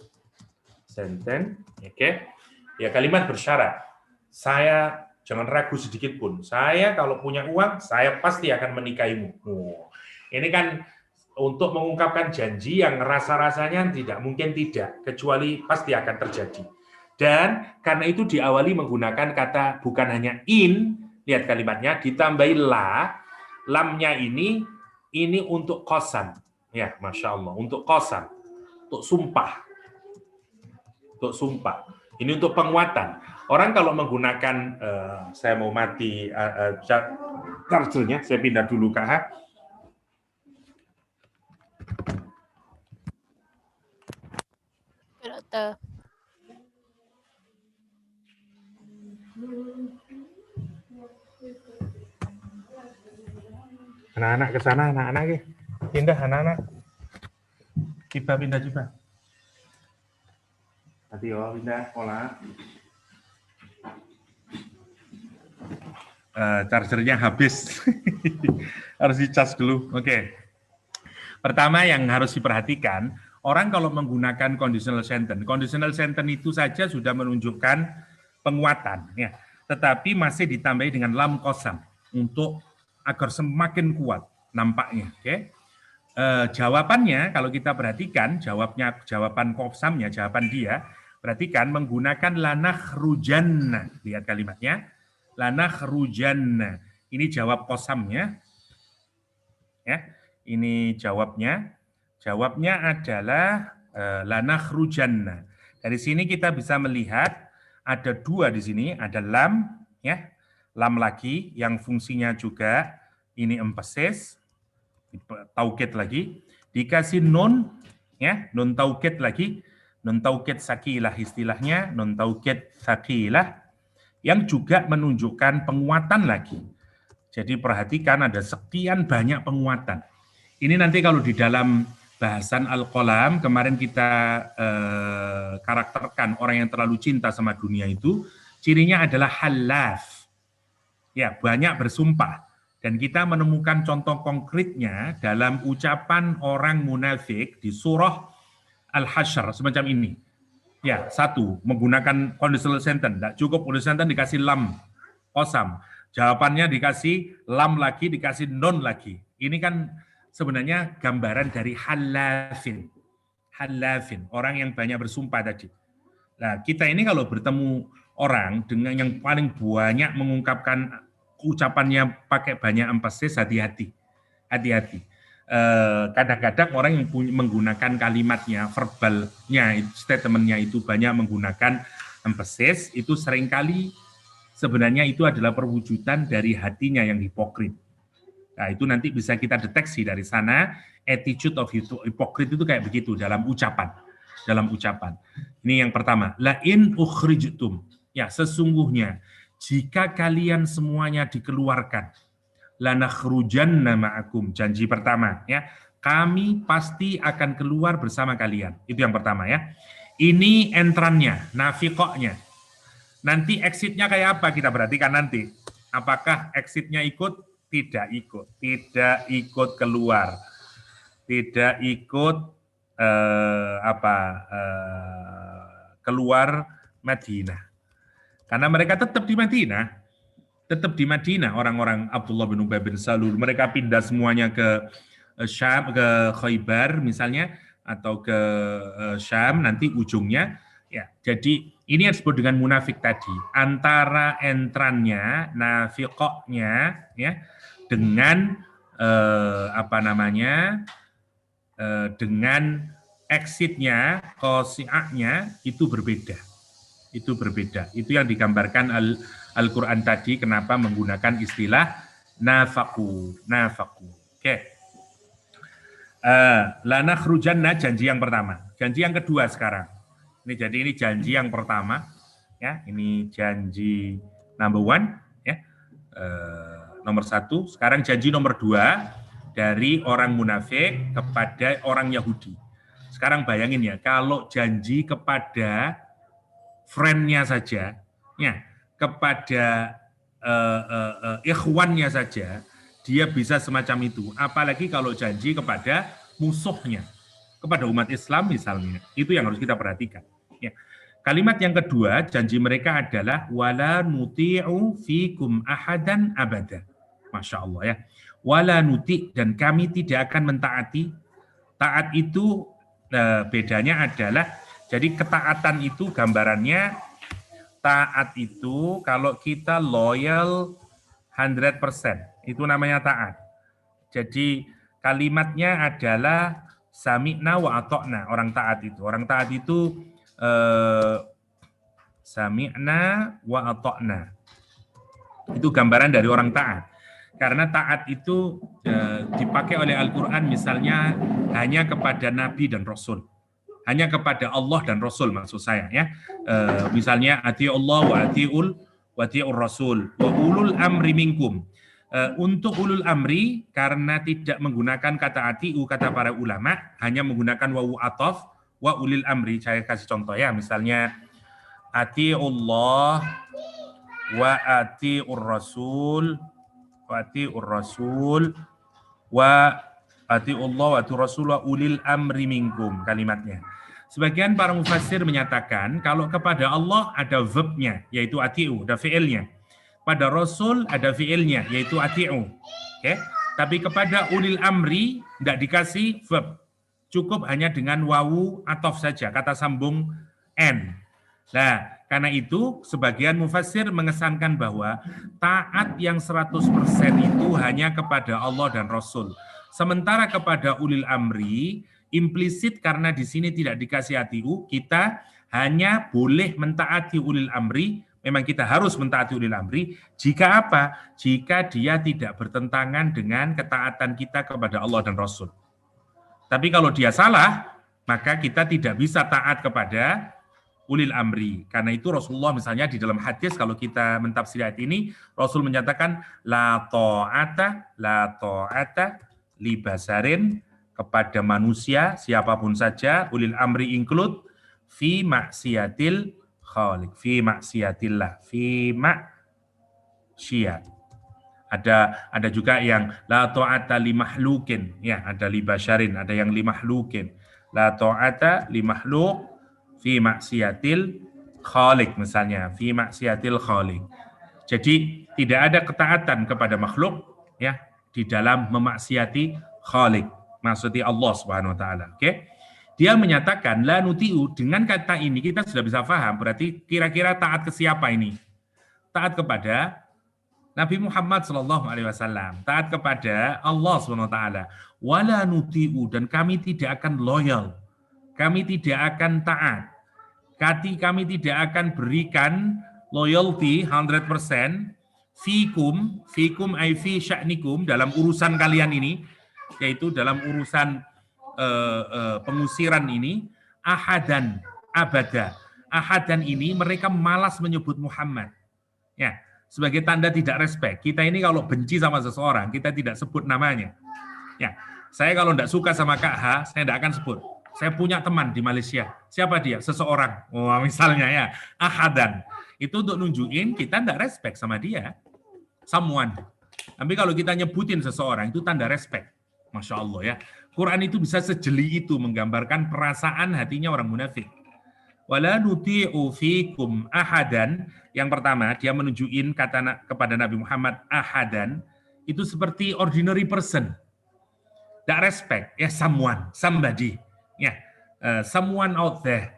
A: sentence, oke. Ya, kalimat bersyarat. Saya jangan ragu sedikit pun. Saya kalau punya uang, saya pasti akan menikahimu. Ini kan untuk mengungkapkan janji yang rasa-rasanya tidak mungkin tidak, kecuali pasti akan terjadi. Dan karena itu diawali menggunakan kata bukan hanya in, Lihat kalimatnya, ditambahi la, lamnya ini untuk qasam. Ya, Masya Allah, untuk qasam, untuk sumpah. Untuk sumpah. Ini untuk penguatan. Orang kalau menggunakan, saya mau mati chargernya, saya pindah dulu ke
B: Dokter.
A: Anak-anak ke sana, anak-anak ya. Pindah anak-anak. Kita pindah juga. Hati yo, pindah pola. Chargernya habis. Harus dicas dulu. Oke. Pertama yang harus diperhatikan, orang kalau menggunakan conditional sentence itu saja sudah menunjukkan penguatan, ya. Tetapi masih ditambahi dengan lam qasam untuk agar semakin kuat nampaknya. Oke. Jawabannya kalau kita perhatikan, jawaban qasamnya, jawaban dia, perhatikan menggunakan lanah rujanna. Lihat kalimatnya, lanah rujanna. Ini jawab qasamnya, ya. Ini jawabnya. Jawabnya adalah lanah rujanna. Dari sini kita bisa melihat ada dua di sini, ada lam, ya, lam lagi yang fungsinya juga ini emphasis, taukid lagi, dikasih nun, ya, nun taukid lagi, nun taukid sakilah istilahnya, nun taukid sakilah yang juga menunjukkan penguatan lagi. Jadi perhatikan ada sekian banyak penguatan. Ini nanti kalau di dalam bahasan Al-Qalam, kemarin kita karakterkan orang yang terlalu cinta sama dunia itu, cirinya adalah halaf. Ya, banyak bersumpah. Dan kita menemukan contoh konkretnya dalam ucapan orang munafik di surah Al-Hasyr, semacam ini. Ya, satu, menggunakan conditional sentence. Tidak cukup conditional sentence dikasih lam, qasam. Jawabannya dikasih lam lagi, dikasih non lagi. Ini kan sebenarnya gambaran dari halafin. Halafin, orang yang banyak bersumpah tadi. Nah, kita ini kalau bertemu orang dengan yang paling banyak mengungkapkan ucapannya pakai banyak emphasis, hati-hati. Hati-hati. Kadang-kadang orang yang menggunakan kalimatnya, verbalnya, statementnya itu banyak menggunakan emphasis, itu seringkali sebenarnya itu adalah perwujudan dari hatinya yang hipokrit. Nah, itu nanti bisa kita deteksi dari sana, attitude of hypocrite itu kayak begitu dalam ucapan. Dalam ucapan. Ini yang pertama. La in ukhrijtum. Ya, sesungguhnya jika kalian semuanya dikeluarkan, lanakhrujanna ma'akum. Janji pertama, ya. Kami pasti akan keluar bersama kalian. Itu yang pertama, ya. Ini entrannya, nafiqohnya. Nanti exitnya kayak apa kita perhatikan nanti. Apakah exitnya ikut? Tidak ikut. Tidak ikut keluar. Tidak ikut keluar Madinah. Karena mereka tetap di Madinah. Tetap di Madinah orang-orang Abdullah bin Ubay bin Salul. Mereka pindah semuanya ke Syam, ke Khaybar misalnya, atau ke Syam nanti ujungnya. Ya, jadi ini yang disebut dengan munafik tadi. Antara entrannya, nafiqohnya, ya, dengan dengan exitnya, qasi'ahnya itu berbeda. Itu berbeda. Itu yang digambarkan Al-Quran tadi, kenapa menggunakan istilah nafaku. Oke. Lanakhrujanna, janji yang pertama. Janji yang kedua sekarang. Ini janji yang pertama. Ya, ini janji number one. Ya. Nomor satu. Sekarang janji nomor dua dari orang munafik kepada orang Yahudi. Sekarang bayangin ya, kalau janji kepada friend-nya saja, ya, kepada ikhwannya saja, dia bisa semacam itu. Apalagi kalau janji kepada musuhnya, kepada umat Islam misalnya. Itu yang harus kita perhatikan. Ya. Kalimat yang kedua, janji mereka adalah wala nuti'u fikum ahadan abada. Masya Allah, ya. Wala nuti, dan kami tidak akan mentaati. Taat itu bedanya adalah, jadi ketaatan itu gambarannya, taat itu kalau kita loyal 100%. Itu namanya taat. Jadi kalimatnya adalah sami'na wa ata'na, orang taat itu. Orang taat itu sami'na wa ata'na. Itu gambaran dari orang taat. Karena taat itu dipakai oleh Al-Quran misalnya hanya kepada Nabi dan Rasul. Hanya kepada Allah dan Rasul maksud saya ya. Misalnya ati'ullah wa ati'ur Rasul wa ulul amri minkum. Untuk ulul amri karena tidak menggunakan kata ati'u kata para ulama, hanya menggunakan wawu ataf wa ulil amri. Saya kasih contoh ya, misalnya ati'ullah wa ati'ur Rasul wa ati'ur Rasul wa ati'ullah wa ati'ur Rasul wa ulil amri minkum kalimatnya. Sebagian para mufassir menyatakan kalau kepada Allah ada verbnya yaitu ati'u, ada fi'ilnya. Pada Rasul ada fi'ilnya yaitu ati'u. Okay? Tapi kepada ulil amri tidak dikasih verb. Cukup hanya dengan wawu ataf saja, kata sambung n. Nah, karena itu sebagian mufassir mengesankan bahwa taat yang 100% itu hanya kepada Allah dan Rasul. Sementara kepada ulil amri, implisit karena di sini tidak dikasih ati'u, kita hanya boleh mentaati ulil amri. Memang kita harus mentaati ulil amri. Jika apa? Jika dia tidak bertentangan dengan ketaatan kita kepada Allah dan Rasul. Tapi kalau dia salah, maka kita tidak bisa taat kepada ulil amri. Karena itu Rasulullah misalnya di dalam hadis, kalau kita mentafsir ayat ini, Rasul menyatakan la ta'ata li basarin, kepada manusia siapapun saja, ulil amri include fi maksiatil khaliq, fi maksiatillah, fi maksiat. Ada juga yang la ta'ata li mahlukin, ya, ada li basyarin, ada yang li mahlukin. La ta'ata li mahluk fi maksiatil khaliq misalnya, fi maksiatil khaliq. Jadi tidak ada ketaatan kepada makhluk ya di dalam memaksiati khaliq, maksudnya Allah Subhanahu wa taala. Oke. Dia menyatakan la nuti'u, dengan kata ini kita sudah bisa paham berarti kira-kira taat ke siapa ini? Taat kepada Nabi Muhammad SAW, taat kepada Allah Subhanahu wa taala. Wala nuti'u, dan kami tidak akan loyal. Kami tidak akan taat. Kami tidak akan berikan loyalty 100% fikum ay fi sya'nikum, dalam urusan kalian ini, yaitu dalam urusan pengusiran ini, ahadan abada. Ahadan ini mereka malas menyebut Muhammad. Ya, sebagai tanda tidak respect. Kita ini kalau benci sama seseorang, kita tidak sebut namanya. Ya, saya kalau tidak suka sama Kak H, saya tidak akan sebut. Saya punya teman di Malaysia. Siapa dia? Seseorang. Wah, misalnya ya, ahadan. Itu untuk nunjukin kita tidak respect sama dia. Someone. Tapi kalau kita nyebutin seseorang, itu tanda respect. Masya Allah ya. Quran itu bisa sejeli itu menggambarkan perasaan hatinya orang munafik. Wala nuti'u fikum ahadan. Yang pertama, dia menunjukin kata kepada Nabi Muhammad ahadan, itu seperti ordinary person. Tidak respect, ya someone, somebody. Ya, someone out there.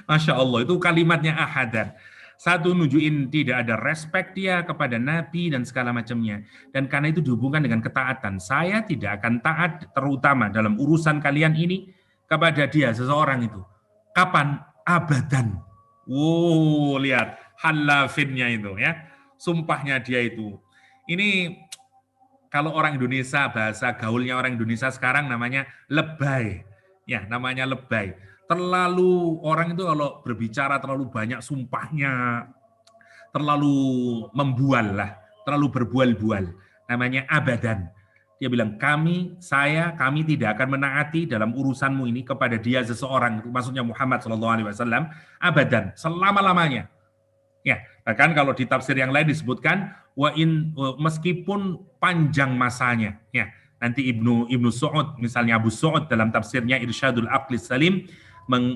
A: Masya Allah, itu kalimatnya ahadan. Satu, nunjukin tidak ada respect dia kepada Nabi dan segala macamnya. Dan karena itu dihubungkan dengan ketaatan. Saya tidak akan taat terutama dalam urusan kalian ini kepada dia, seseorang itu. Kapan? Abadan. Wow, lihat halafinnya itu ya. Sumpahnya dia itu. Ini kalau orang Indonesia, bahasa gaulnya orang Indonesia sekarang namanya lebay. Ya, namanya lebay. Terlalu, orang itu kalau berbicara terlalu banyak sumpahnya, terlalu membual lah, terlalu berbual-bual. Namanya abadan. Dia bilang, kami tidak akan menaati dalam urusanmu ini kepada dia seseorang, maksudnya Muhammad SAW, abadan, selama-lamanya. Ya, bahkan kalau di tafsir yang lain disebutkan, meskipun panjang masanya. Ya, nanti Ibnu Su'ud, misalnya Abu Su'ud dalam tafsirnya Irsyadul Aqlis Salim,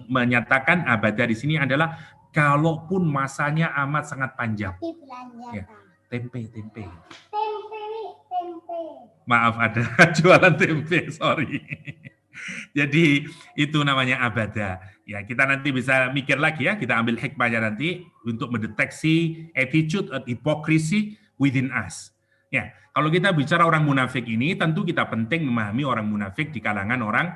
A: menyatakan abada di sini adalah kalaupun masanya amat sangat panjang. Ya, tempe. Maaf, ada jualan tempe, sorry. Jadi itu namanya abada. Ya, kita nanti bisa mikir lagi ya, kita ambil hikmahnya nanti untuk mendeteksi attitude atau hipokrisi
B: within us. Ya, kalau kita bicara orang munafik ini, tentu kita penting memahami orang munafik di kalangan orang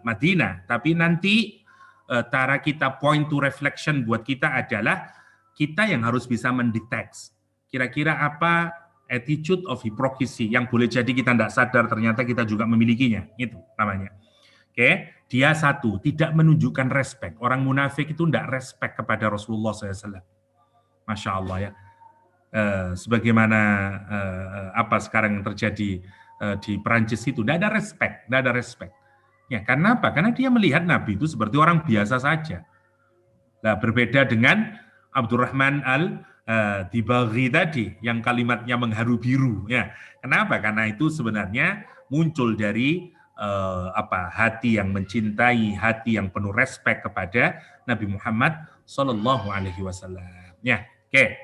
B: Madinah. Tapi nanti cara kita point to reflection buat kita adalah kita yang harus bisa mendeteksi kira-kira apa attitude of hypocrisy yang boleh jadi kita tidak sadar ternyata kita juga memilikinya. Itu namanya. Oke, dia satu, tidak menunjukkan respect. Orang munafik itu tidak respect kepada Rasulullah SAW. Masya Allah ya. Sebagaimana apa sekarang yang terjadi di Perancis itu, tidak ada respect. Ya, karena apa? Karena dia melihat Nabi itu seperti orang biasa saja. Nah, berbeda dengan Abdurrahman al-Dibaghi tadi, yang kalimatnya mengharu biru. Ya, kenapa? Karena itu sebenarnya muncul dari hati yang mencintai, hati yang penuh respect kepada Nabi Muhammad Sallallahu Alaihi Wasallam. Ya, oke.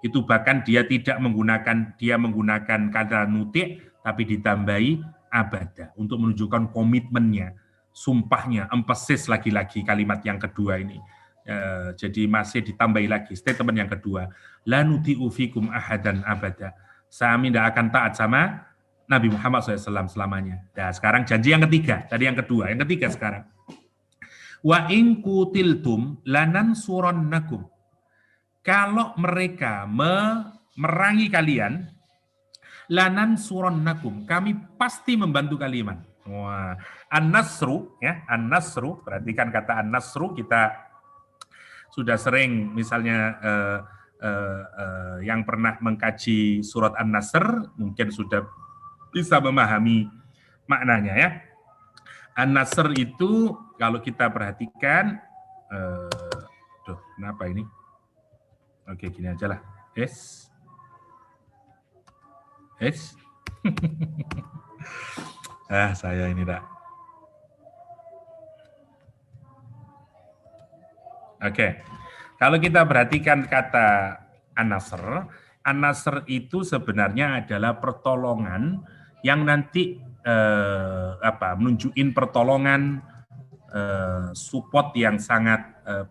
B: Itu bahkan dia menggunakan kata nutik, tapi ditambahi abada untuk menunjukkan komitmennya, sumpahnya, emphasis lagi-lagi kalimat yang kedua ini. Jadi masih ditambahi lagi statement yang kedua, la nuti'u fikum ahadan abada. Kami tidak akan taat sama Nabi Muhammad SAW selamanya. Nah, sekarang janji yang ketiga, tadi yang kedua, yang ketiga sekarang. Wa in qutiltum lanansurannakum. Kalau mereka memerangi kalian, lanansurannakum, kami pasti membantu kalian. Wah, an-nasru ya, an-nasru, perhatikan kata an-nasru, kita sudah sering misalnya yang pernah mengkaji surat An-Nasr mungkin sudah bisa memahami maknanya ya. An-Nasr itu kalau kita perhatikan, kenapa ini? Oke, gini aja lah. Yes. Saya ini tak. Oke. Kalau kita perhatikan kata An-Nasr, An-Nasr itu sebenarnya adalah pertolongan yang nanti menunjukin pertolongan, support yang sangat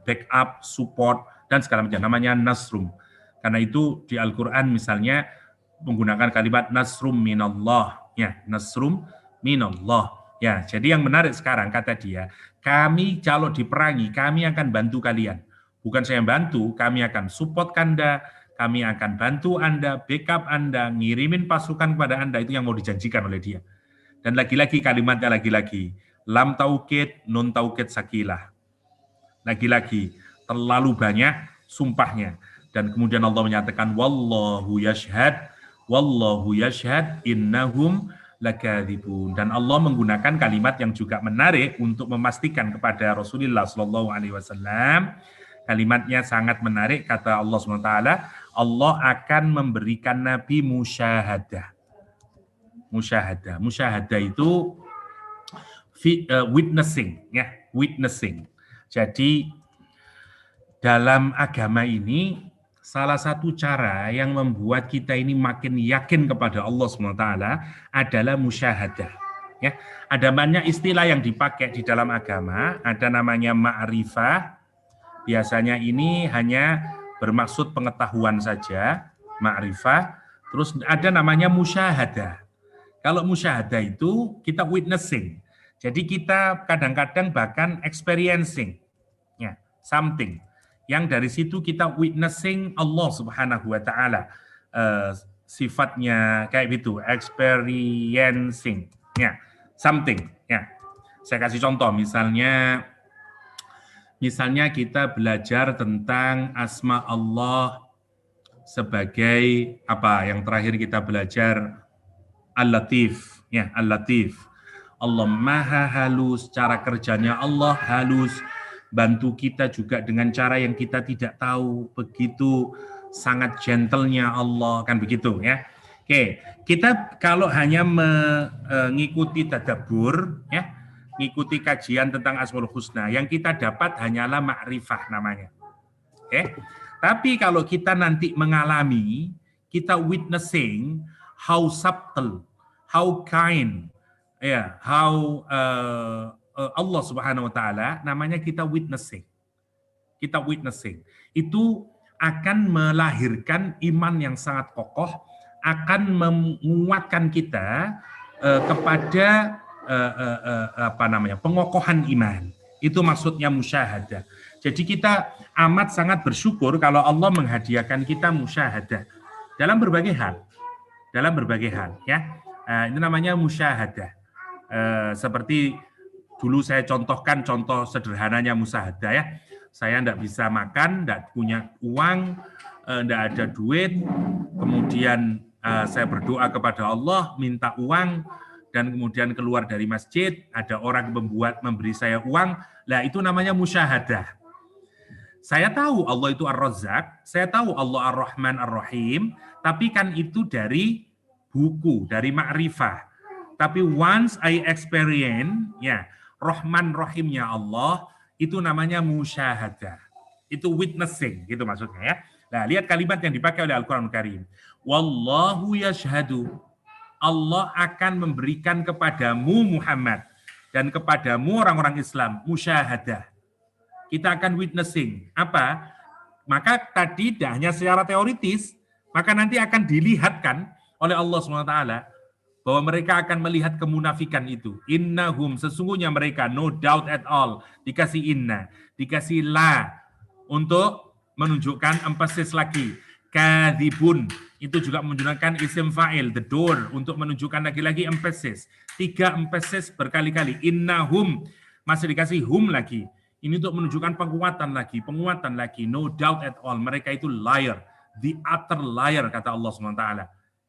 B: backup, support dan segala macam, namanya nasrum. Karena itu di Al-Qur'an misalnya menggunakan kalimat nasrum minallah, ya, nasrum minallah. Ya, jadi yang menarik sekarang kata dia, kami kalau diperangi, kami akan bantu kalian. Bukan saya bantu, kami akan support Anda, kami akan bantu Anda, backup Anda, ngirimin pasukan kepada Anda, itu yang mau dijanjikan oleh dia. Dan lagi-lagi kalimatnya lagi-lagi, lam taukid, nun taukid sakilah. Lagi-lagi, terlalu banyak sumpahnya. Dan kemudian Allah menyatakan, wallahu yashhad innahum lakadzibun. Dan Allah menggunakan kalimat yang juga menarik untuk memastikan kepada Rasulullah SAW. Kalimatnya sangat menarik, kata Allah SWT, Allah akan memberikan Nabi musyahadah. Musyahadah itu witnessing, ya, witnessing. Jadi dalam agama ini salah satu cara yang membuat kita ini makin yakin kepada Allah SWT adalah musyahadah. Ya, ada banyak istilah yang dipakai di dalam agama, ada namanya ma'rifah. Biasanya ini hanya bermaksud pengetahuan saja, ma'rifah. Terus ada namanya musyahadah. Kalau musyahadah itu kita witnessing. Jadi kita kadang-kadang bahkan experiencing, ya, something. Yang dari situ kita witnessing Allah Subhanahu wa taala. Sifatnya kayak gitu, experiencing, ya, something, ya. Saya kasih contoh, misalnya kita belajar tentang asma Allah sebagai apa? Yang terakhir kita belajar Al-Latif, ya, Al-Latif. Allah Maha halus, cara kerjanya Allah halus, bantu kita juga dengan cara yang kita tidak tahu, begitu sangat gentle-nya Allah, kan begitu ya. Oke, kita kalau hanya mengikuti tadabbur, ya, mengikuti kajian tentang Asmaul Husna, yang kita dapat hanyalah makrifah namanya. Oke, tapi kalau kita nanti mengalami, kita witnessing how subtle, how kind, ya, how Allah Subhanahu wa taala, namanya kita witnessing. Kita witnessing. Itu akan melahirkan iman yang sangat kokoh, akan menguatkan kita kepada pengokohan iman. Itu maksudnya musyahadah. Jadi kita amat sangat bersyukur kalau Allah menghadiahkan kita musyahadah dalam berbagai hal. Dalam berbagai hal, ya. Itu namanya musyahadah. Seperti dulu saya contohkan contoh sederhananya musyahadah, ya. Saya tidak bisa makan, tidak punya uang, tidak ada duit, kemudian saya berdoa kepada Allah, minta uang, dan kemudian keluar dari masjid, ada orang memberi saya uang, lah itu namanya musyahadah. Saya tahu Allah itu Ar-Razzaq, saya tahu Allah Ar-Rahman Ar-Rahim, tapi kan itu dari buku, dari ma'rifah. Tapi once I experience, ya, Rahman Rahimnya Allah, itu namanya musyahadah. Itu witnessing, gitu maksudnya, ya. Nah, lihat kalimat yang dipakai oleh Al-Quran Karim. Wallahu yashhadu. Allah akan memberikan kepadamu Muhammad dan kepadamu orang-orang Islam musyahadah. Kita akan witnessing. Apa? Maka tadi tidak hanya secara teoritis, maka nanti akan dilihatkan oleh Allah SWT bahwa mereka akan melihat kemunafikan itu. Innahum, sesungguhnya mereka, no doubt at all, dikasih inna, dikasih la, untuk menunjukkan emphasis lagi. Kadzibun, itu juga menunjukkan isim fa'il, the door, untuk menunjukkan lagi-lagi emphasis. 3 emphasis berkali-kali. Innahum, masih dikasih hum lagi. Ini untuk menunjukkan penguatan lagi, no doubt at all. Mereka itu liar, the utter liar, kata Allah SWT.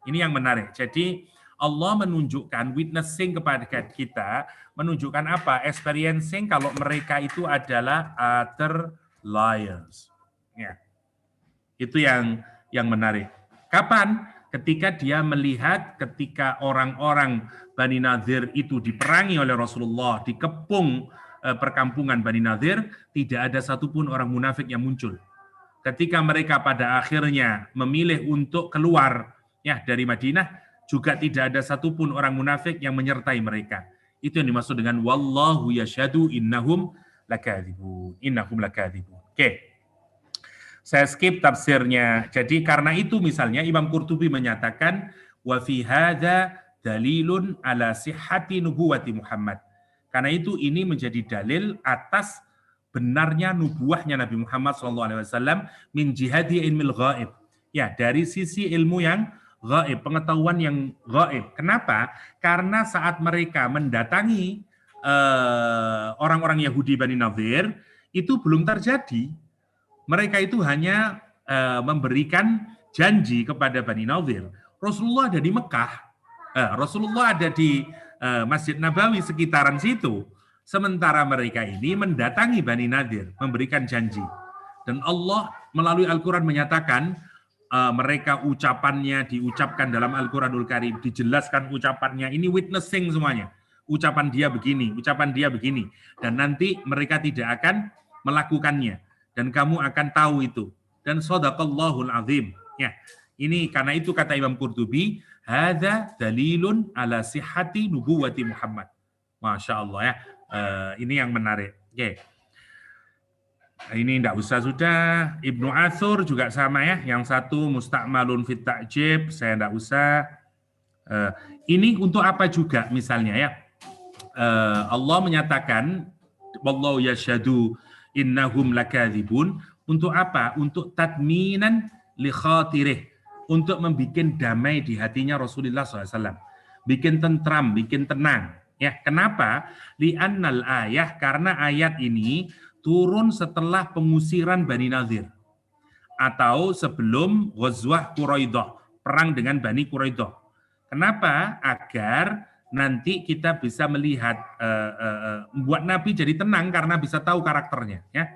B: Ini yang menarik. Jadi, Allah menunjukkan witnessing kepada kita, menunjukkan apa? Experiencing kalau mereka itu adalah utter liars. Ya. Itu yang menarik. Kapan? Ketika dia melihat ketika orang-orang Bani Nadir itu diperangi oleh Rasulullah, dikepung perkampungan Bani Nadir, tidak ada satupun orang munafik yang muncul. Ketika mereka pada akhirnya memilih untuk keluar ya dari Madinah, juga tidak ada satupun orang munafik yang menyertai mereka. Itu yang dimaksud dengan wallahu yashhadu innahum lakadzibun. Oke. Saya skip tafsirnya. Jadi karena itu misalnya Imam Qurtubi menyatakan wa fi hadza dalilun ala sihhati nubuwati Muhammad. Karena itu ini menjadi dalil atas benarnya nubuahnya Nabi Muhammad SAW min jihadi ilmil ghaib. Ya, dari sisi ilmu yang gaib, pengetahuan yang gaib. Kenapa? Karena saat mereka mendatangi orang-orang Yahudi Bani Nadir, itu belum terjadi. Mereka itu hanya memberikan janji kepada Bani Nadir. Rasulullah ada di Mekah, Rasulullah ada di Masjid Nabawi sekitaran situ. Sementara mereka ini mendatangi Bani Nadir, memberikan janji. Dan Allah melalui Al-Quran menyatakan, mereka ucapannya diucapkan dalam Al-Quranul Karim, dijelaskan ucapannya, ini witnessing semuanya. Ucapan dia begini, dan nanti mereka tidak akan melakukannya, dan kamu akan tahu itu. Dan shadaqallahul azim. Ya, ini karena itu kata Imam Qurtubi, hadza dalilun ala sihhati nubuwati Muhammad. Masya Allah ya, ini yang menarik. Oke. Ini tidak usah sudah. Ibnu Athur juga sama ya. Yang satu musta'malun fit ta'jib, saya tidak usah. Ini untuk apa juga misalnya ya. Allah menyatakan wallahu yashhadu innahum lakadzibun. Untuk apa? Untuk tadminan li khatirih. Untuk membuat damai di hatinya Rasulullah SAW. Bikin tentram, bikin tenang. Ya, kenapa? Li'annal ayah, karena ayat ini turun setelah pengusiran Bani Nadir atau sebelum Ghazwah Quraidah, perang dengan Bani Quraidah. Kenapa? Agar nanti kita bisa melihat, membuat Nabi jadi tenang karena bisa tahu karakternya. Ya,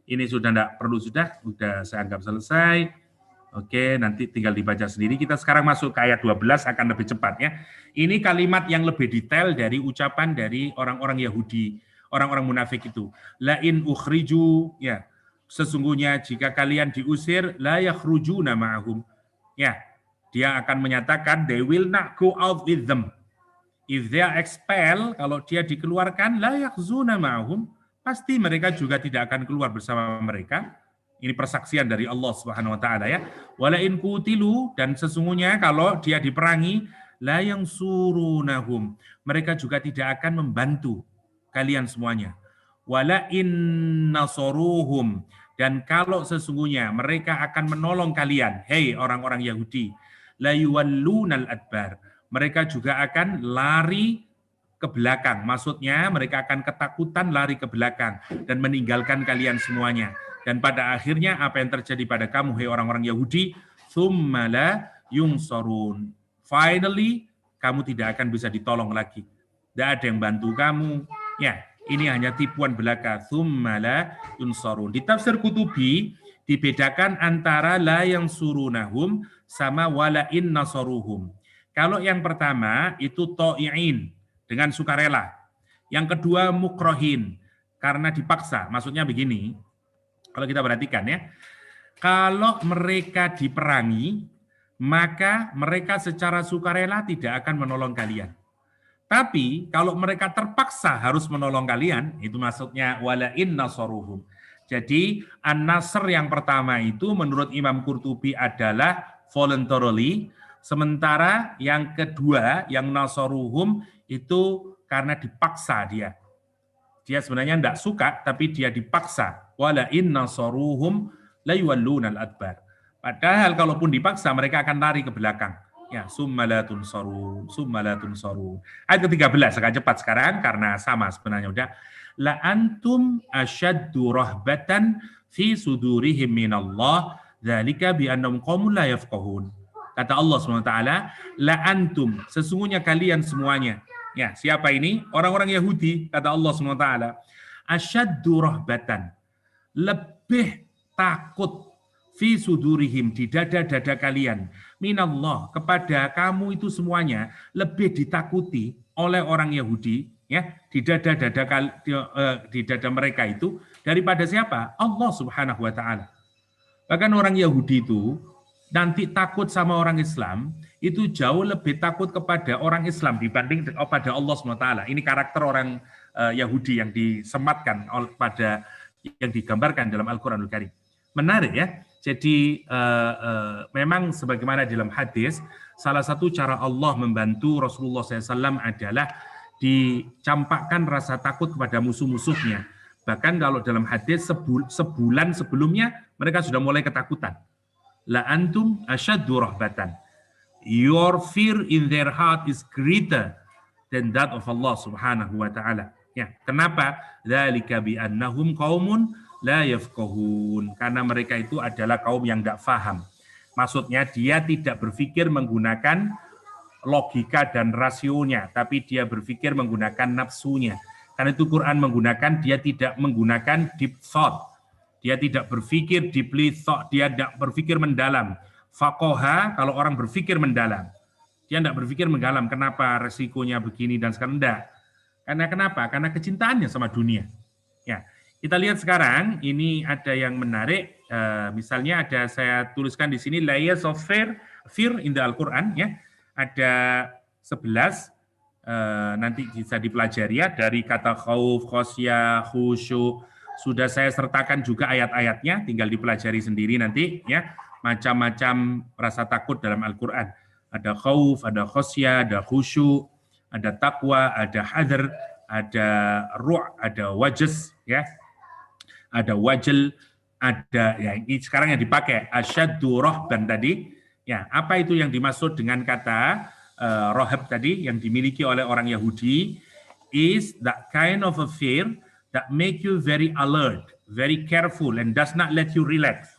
B: ini sudah tidak perlu, sudah saya anggap selesai. Oke, nanti tinggal dibaca sendiri. Kita sekarang masuk ke ayat 12, akan lebih cepat ya. Ini kalimat yang lebih detail dari ucapan dari orang-orang Yahudi, orang-orang munafik itu. La in ukhriju, ya, sesungguhnya jika kalian diusir, la yakhrujuna ma'ahum. Ya, dia akan menyatakan they will not go out with them. If they are expelled, kalau dia dikeluarkan, la yakhzuna ma'ahum, pasti mereka juga tidak akan keluar bersama mereka. Ini persaksian dari Allah Subhanahu wa taala ya. Wala in qutilu, dan sesungguhnya kalau dia diperangi, la yang surunahum, mereka juga tidak akan membantu kalian semuanya. Wala in nasaruhum, dan kalau sesungguhnya mereka akan menolong kalian, hei orang-orang Yahudi, la yuwallunal adbar, mereka juga akan lari ke belakang. Maksudnya mereka akan ketakutan lari ke belakang dan meninggalkan kalian semuanya. Dan pada akhirnya apa yang terjadi pada kamu, hei orang-orang Yahudi, tsumma la yunsorun. Finally, kamu tidak akan bisa ditolong lagi. Tidak ada yang bantu kamu. Ya, ini hanya tipuan belaka. Tsumma la yunsorun. Di tafsir Qutubi dibedakan antara la yang surunahum sama wala in nasoruhum. Kalau yang pertama itu to'i'in, dengan sukarela. Yang kedua mukrohin, karena dipaksa. Maksudnya begini, kalau kita perhatikan ya, kalau mereka diperangi, maka mereka secara sukarela tidak akan menolong kalian. Tapi kalau mereka terpaksa harus menolong kalian, itu maksudnya wala in nasaruhum. Jadi an-nasr yang pertama itu menurut Imam Qurtubi adalah voluntarily, sementara yang kedua yang nasaruhum itu karena dipaksa dia. Dia sebenarnya tidak suka, tapi dia dipaksa. Wala in nasaruhum la yuwallunal adbar. Padahal kalaupun dipaksa mereka akan lari ke belakang. Ya, summa la tunsarun, summa la tunsarun. Ayat ke-13 agak cepat sekarang karena sama sebenarnya udah. La antum asyaddu rahbatan fi sudurihim minallah dzalika bi annahum qaumun la yafqahun. Kata Allah SWT, la antum, sesungguhnya kalian semuanya. Ya, siapa ini? Orang-orang Yahudi, kata Allah SWT. Asyaddu rahbatan, lebih takut fi sudurihim, di dada-dada kalian, minallah, kepada kamu itu semuanya, lebih ditakuti oleh orang Yahudi, ya, di dada mereka itu, daripada siapa? Allah Subhanahu wa taala. Bahkan orang Yahudi itu nanti takut sama orang Islam, itu jauh lebih takut kepada orang Islam dibanding pada Allah SWT. Ini karakter orang Yahudi yang disematkan pada yang digambarkan dalam Al-Quranul Karim. Menarik ya. Jadi memang sebagaimana dalam hadis, salah satu cara Allah membantu Rasulullah SAW adalah dicampakkan rasa takut kepada musuh-musuhnya. Bahkan kalau dalam hadis sebulan sebelumnya mereka sudah mulai ketakutan. La antum asyaddu rahbatan. Your fear in their heart is greater than that of Allah Subhanahu wa taala. Ya, kenapa? Dzalika bi annahum qaumun la yafqahun. Karena mereka itu adalah kaum yang tidak paham. Maksudnya dia tidak berpikir menggunakan logika dan rasionya, tapi dia berpikir menggunakan nafsunya. Karena itu Quran menggunakan, dia tidak menggunakan deep thought. Dia tidak berpikir deeply thought, dia tidak berpikir mendalam. Faqoha, kalau orang berpikir mendalam. Dia tidak berpikir mendalam, kenapa resikonya begini dan sekarang enggak. Karena kenapa? Karena kecintaannya sama dunia. Ya, kita lihat sekarang, ini ada yang menarik. Misalnya ada saya tuliskan di sini, layers of fear in the Al-Quran. Ya. Ada 11, nanti bisa dipelajari ya, dari kata khauf, khosyah, khusyuk. Sudah saya sertakan juga ayat-ayatnya, tinggal dipelajari sendiri nanti ya. Macam-macam rasa takut dalam Al-Quran. Ada khauf, ada khosyah, ada khusyuk, ada taqwa, ada hadr, ada ru', ada wajs ya. Ada wajl, ada ya ini sekarang yang dipakai asyaddu rahban tadi. Ya, apa itu yang dimaksud dengan kata rohab tadi yang dimiliki oleh orang Yahudi? Is that kind of a fear that make you very alert, very careful, and does not let you relax.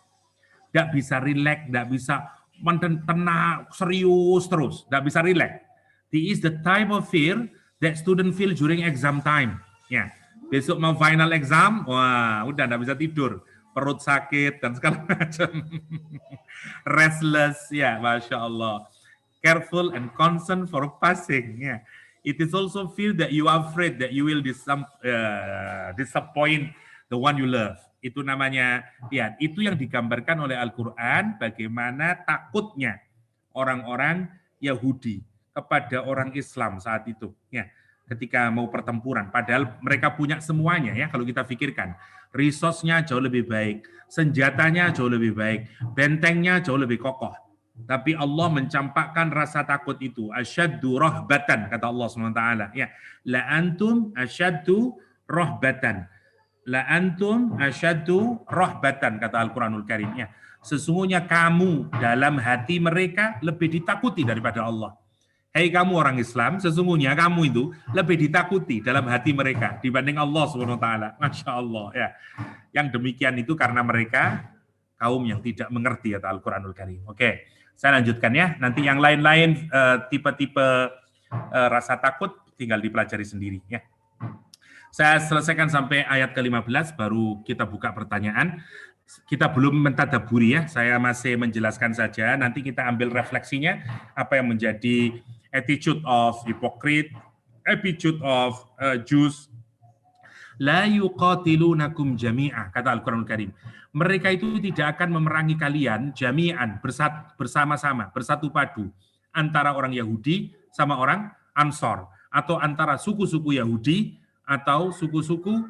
B: Tidak bisa relax, tidak bisa tenang, serius terus, tidak bisa relax. This is the type of fear that student feel during exam time. Ya, besok mau final exam, wah udah tidak bisa tidur, perut sakit dan segala macam. Restless, ya, masya Allah. Careful and concerned for passing. Ya, it is also feel that you are afraid that you will disappoint the one you love. Itu namanya, ya, itu yang digambarkan oleh Al-Quran, bagaimana takutnya orang-orang Yahudi kepada orang Islam saat itu. Ya. ketika mau pertempuran. Padahal mereka punya semuanya ya kalau kita pikirkan. Resource-nya jauh lebih baik, senjatanya jauh lebih baik, bentengnya jauh lebih kokoh. Tapi Allah mencampakkan rasa takut itu. Asyaddu rahbatan, kata Allah SWT. Ya, la antum asyaddu rahbatan. La antum asyaddu rahbatan, kata Al-Quranul Karim. Ya, sesungguhnya kamu dalam hati mereka lebih ditakuti daripada Allah. Hei kamu orang Islam, sesungguhnya kamu itu lebih ditakuti dalam hati mereka dibanding Allah SWT. Masya Allah. Ya. Yang demikian itu karena mereka kaum yang tidak mengerti kata Al-Quranul Karim. Oke, saya lanjutkan ya. Nanti yang lain-lain tipe-tipe rasa takut tinggal dipelajari sendiri ya. Saya selesaikan sampai ayat ke-15, baru kita buka pertanyaan. Kita belum mentadaburi ya, saya masih menjelaskan saja. Nanti kita ambil refleksinya, apa yang menjadi attitude of hypocrite, attitude of Jews. La yuqatilunakum jami'ah, kata Al-Quran Karim. Mereka itu tidak akan memerangi kalian jami'an, bersama-sama, bersatu padu. Antara orang Yahudi sama orang Ansor. Atau antara suku-suku Yahudi atau suku-suku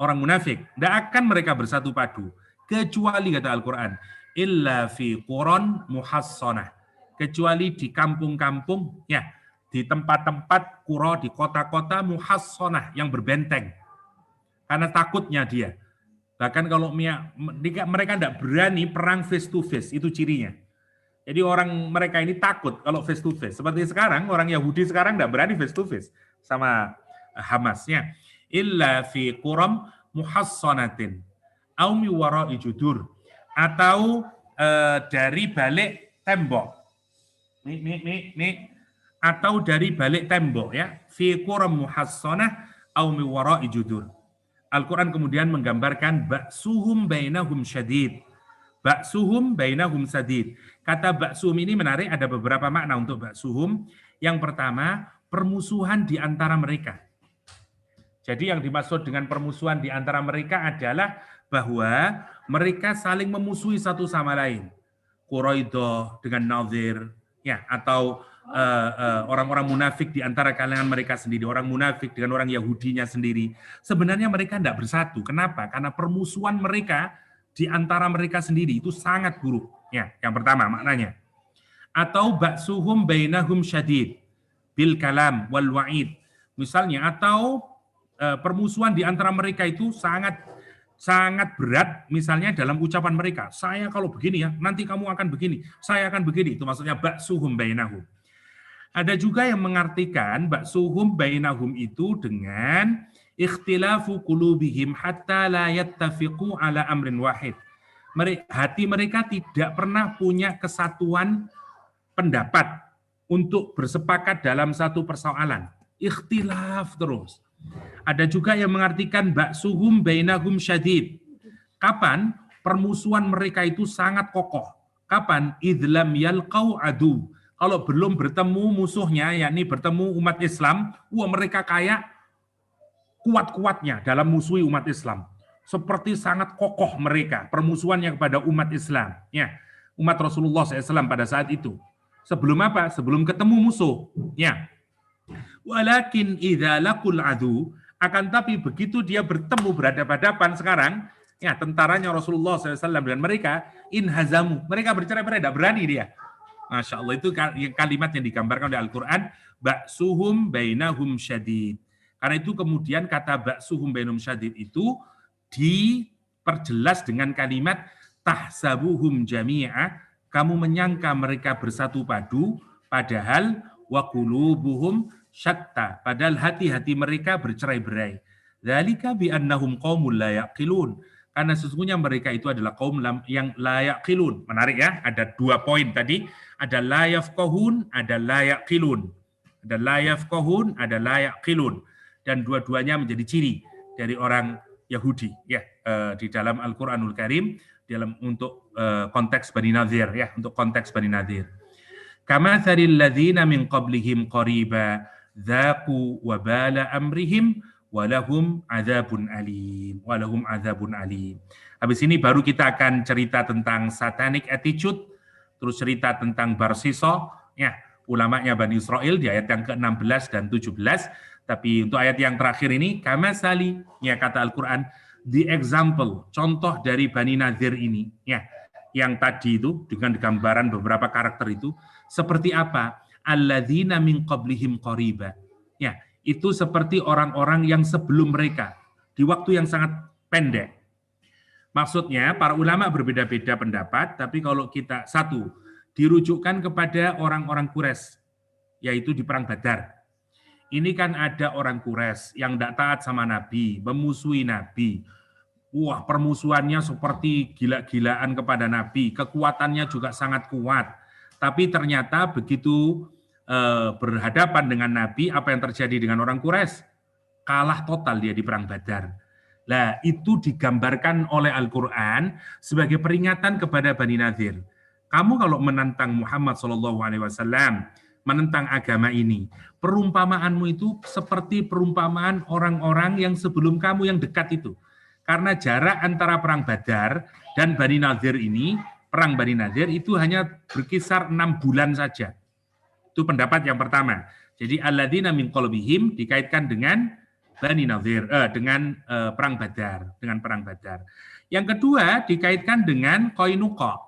B: orang munafik. Tidak akan mereka bersatu padu. Kecuali, kata Al-Quran, illa fi quran muhassonah. Kecuali di kampung-kampung, ya, di tempat-tempat qura, di kota-kota muhassonah, yang berbenteng. Karena takutnya dia. Bahkan kalau mereka tidak berani perang face to face, itu cirinya. Jadi orang mereka ini takut kalau face to face. Seperti sekarang, orang Yahudi sekarang tidak berani face to face sama Hamasnya. Illa fi quram muhassonatin. Aumi wara'i judur. Atau dari balik tembok. Atau dari balik tembok ya. Fi quram muhassonah aumi wara'i judur. Al-Quran kemudian menggambarkan ba'suhum bainahum syadid. Ba'suhum bainahum syadid. Kata ba'suhum ini menarik, ada beberapa makna untuk ba'suhum. Yang pertama, permusuhan di antara mereka. Jadi yang dimaksud dengan permusuhan di antara mereka adalah bahwa mereka saling memusuhi satu sama lain. Quraidah dengan Nadir, ya, atau orang-orang munafik di antara kalangan mereka sendiri, orang munafik dengan orang Yahudinya sendiri. Sebenarnya mereka tidak bersatu. Kenapa? Karena permusuhan mereka di antara mereka sendiri itu sangat buruk. Ya, yang pertama maknanya. Atau ba'suhum bainahum syadid bil kalam wal wa'id. Misalnya, atau permusuhan di antara mereka itu sangat berat, misalnya dalam ucapan mereka. Saya kalau begini ya, nanti kamu akan begini. Saya akan begini. Itu maksudnya ba'suhum bainahum. Ada juga yang mengartikan ba'suhum bainahum itu dengan ikhtilafu qulubihim hatta la yattafiqu ala amrin wahid. Hati mereka tidak pernah punya kesatuan pendapat untuk bersepakat dalam satu persoalan. Ikhtilaf terus. Ada juga yang mengartikan ba'suhum bainahum syadid. Kapan permusuhan mereka itu sangat kokoh? Kapan? Idlam yalqau adu. Kalau belum bertemu musuhnya, yakni bertemu umat Islam, mereka kayak kuat-kuatnya dalam musuhi umat Islam. Seperti sangat kokoh mereka permusuhannya kepada umat Islam. Ya, umat Rasulullah SAW pada saat itu. Sebelum apa? Sebelum ketemu musuh. Ya. Walakin idza laqul adu, akan tapi begitu dia bertemu berhadapan-hadapan sekarang, ya, tentaranya Rasulullah SAW dengan mereka, inhazamu, mereka bercerai-berai, tidak berani dia. Masya Allah, itu kalimat yang digambarkan oleh Al-Quran, ba'suhum bainahum syadid. Karena itu kemudian kata ba'suhum bainahum syadid itu diperjelas dengan kalimat tahsabuhum jami'a, kamu menyangka mereka bersatu padu, padahal wa qulubuhum syatta, padahal hati-hati mereka bercerai-berai. Dzalika bi annahum qaumul la yaqilun. Karena sesungguhnya mereka itu adalah kaum yang la yaqilun. Menarik ya, ada 2 poin tadi, ada la yafqahun, ada la yaqilun. Ada la yafqahun, ada la yaqilun. Dan dua-duanya menjadi ciri dari orang Yahudi ya, di dalam Al-Qur'anul Karim dalam untuk konteks Bani Nadir ya, untuk konteks Bani Nadir. Kama tsaril ladzina min qablihim qariba dzaqu wabala amrihim walahum adzabun alim. Walahum adzabun alim. Habis ini baru kita akan cerita tentang satanic attitude, terus cerita tentang Barsiso, ya, ulamanya Bani Israel di ayat yang ke-16 dan 17. Tapi untuk ayat yang terakhir ini, kamasali, ya kata Al-Quran, the example, contoh dari Bani Nadir ini, ya, yang tadi itu dengan gambaran beberapa karakter itu, seperti apa? Alladzina min qablihim qariba. Ya, itu seperti orang-orang yang sebelum mereka, di waktu yang sangat pendek. Maksudnya, para ulama berbeda-beda pendapat, tapi kalau kita, satu, dirujukkan kepada orang-orang Quraisy, yaitu di Perang Badar. Ini kan ada orang Quraisy yang tidak taat sama Nabi, memusuhi Nabi. Wah, permusuhannya seperti gila-gilaan kepada Nabi, kekuatannya juga sangat kuat. Tapi ternyata begitu berhadapan dengan Nabi, apa yang terjadi dengan orang Quraisy? Kalah total dia di Perang Badar. Nah, itu digambarkan oleh Al-Quran sebagai peringatan kepada Bani Nadir. Kamu kalau menentang Muhammad SAW, menentang agama ini, perumpamaanmu itu seperti perumpamaan orang-orang yang sebelum kamu yang dekat itu. Karena jarak antara Perang Badar dan Bani Nadir ini, Perang Bani Nadir itu hanya berkisar 6 bulan saja. Itu pendapat yang pertama. Jadi alladzina min qalbihim dikaitkan dengan Bani Nadir, dengan Perang Badar, dengan Perang Badar. Yang kedua dikaitkan dengan Qainuqa.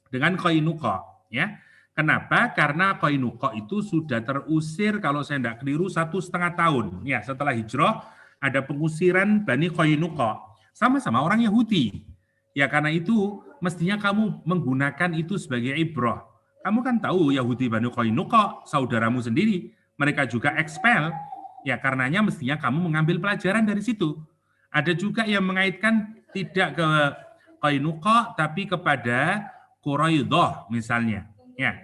B: Dengan Qainuqa, ya. Kenapa? Karena Qainuqa itu sudah terusir kalau saya tidak keliru 1,5 tahun. Ya, setelah hijrah ada pengusiran Bani Qainuqa. Sama-sama orang Yahudi. Ya, karena itu mestinya kamu menggunakan itu sebagai ibrah. Kamu kan tahu Yahudi Bani Qainuqa, saudaramu sendiri, mereka juga expel. Ya, karenanya mestinya kamu mengambil pelajaran dari situ. Ada juga yang mengaitkan tidak ke Qainuqa tapi kepada Quraidah misalnya. Ya,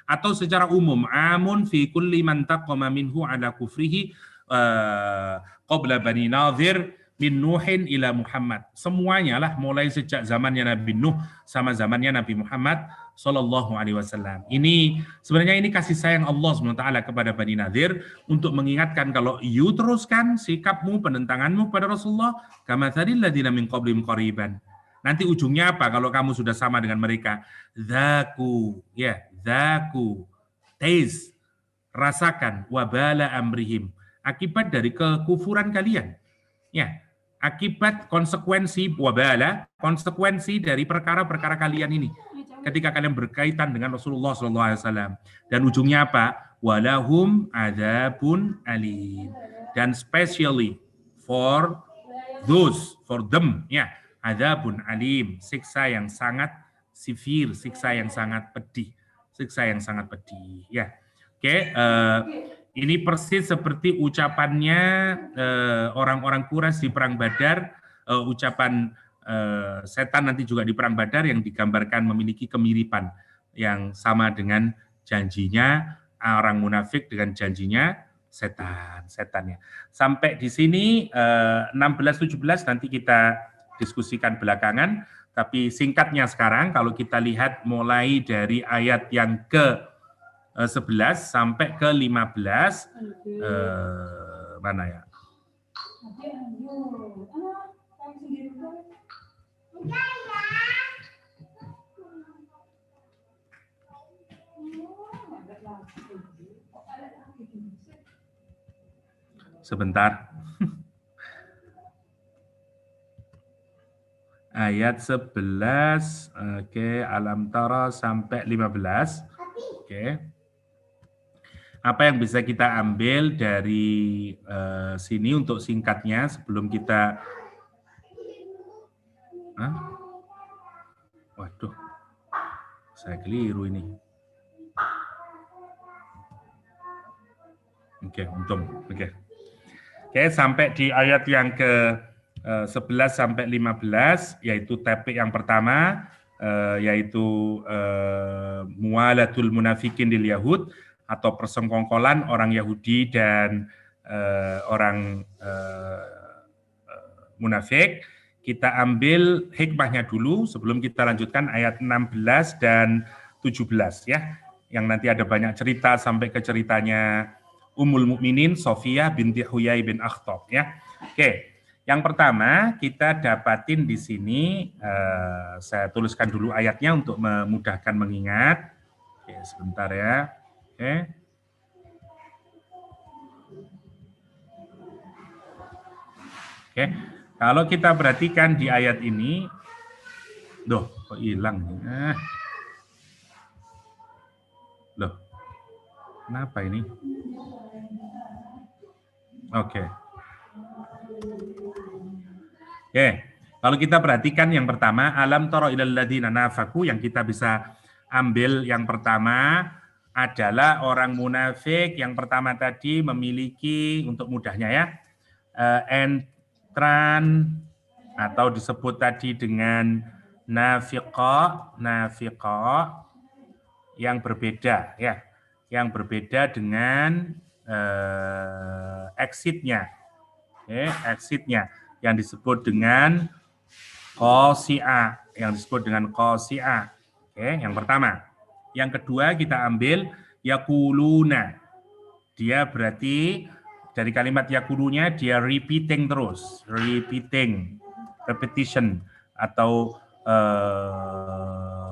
B: atau secara umum amun fi kulli man taqama minhu ala kufrihi qabla Bani Nadir min Nuhin ila Muhammad. Semuanya lah mulai sejak zamannya Nabi Nuh sama zamannya Nabi Muhammad sallallahu alaihi wasallam. Ini sebenarnya ini kasih sayang Allah SWT kepada Bani Nadir untuk mengingatkan kalau you teruskan sikapmu, penentanganmu pada Rasulullah kama tadil ladzina min qablihim qariban. Nanti ujungnya apa kalau kamu sudah sama dengan mereka? Zaku, ya, zaku, taste, rasakan, wabala amrihim, akibat dari kekufuran kalian. Ya, akibat konsekuensi, wabala, konsekuensi dari perkara-perkara kalian ini. Ketika kalian berkaitan dengan Rasulullah SAW. Dan ujungnya apa? Walahum adzabun alim. Dan especially for those, for them, ya, adzabun alim, siksa yang sangat severe, siksa yang sangat pedih, siksa yang sangat pedih. Ya, oke. Ini persis seperti ucapannya orang-orang Quraisy di Perang Badar, ucapan setan nanti juga di Perang Badar yang digambarkan memiliki kemiripan yang sama dengan janjinya orang munafik dengan janjinya setannya. Sampai di sini 16-17 nanti kita diskusikan belakangan, tapi singkatnya sekarang kalau kita lihat mulai dari ayat yang ke-11 sampai ke-15, mana ya? Sebentar. Ayat 11, oke, alam tara sampai 15. Oke. Apa yang bisa kita ambil dari sini untuk singkatnya sebelum kita Waduh. Saya keliru ini. Oke, untung. Oke, sampai di ayat yang ke 11 sampai 15, yaitu topik yang pertama, yaitu mualatul munafikin lil Yahud, atau persengkongkolan orang Yahudi dan orang munafik. Kita ambil hikmahnya dulu sebelum kita lanjutkan ayat 16 dan 17 ya, yang nanti ada banyak cerita sampai ke ceritanya Ummul Mukminin Sofiyah binti Huyai bin Akhtab ya. Oke. Yang pertama kita dapatin di sini, saya tuliskan dulu ayatnya untuk memudahkan mengingat. Oke, sebentar ya. Oke. Oke. Kalau kita perhatikan di ayat ini, loh, kok hilang? Loh, kenapa ini? Oke. Oke. Kalau kita perhatikan yang pertama, alam tara ilal ladzina nafaqu, yang kita bisa ambil yang pertama adalah orang munafik yang pertama tadi memiliki, untuk mudahnya ya, entran atau disebut tadi dengan nafiqah yang berbeda ya, yang berbeda dengan exitnya, exitnya yang disebut dengan qasi'ah, yang pertama. Yang kedua kita ambil yaquluna. Dia berarti dari kalimat yaqulunya dia repeating terus, repetition atau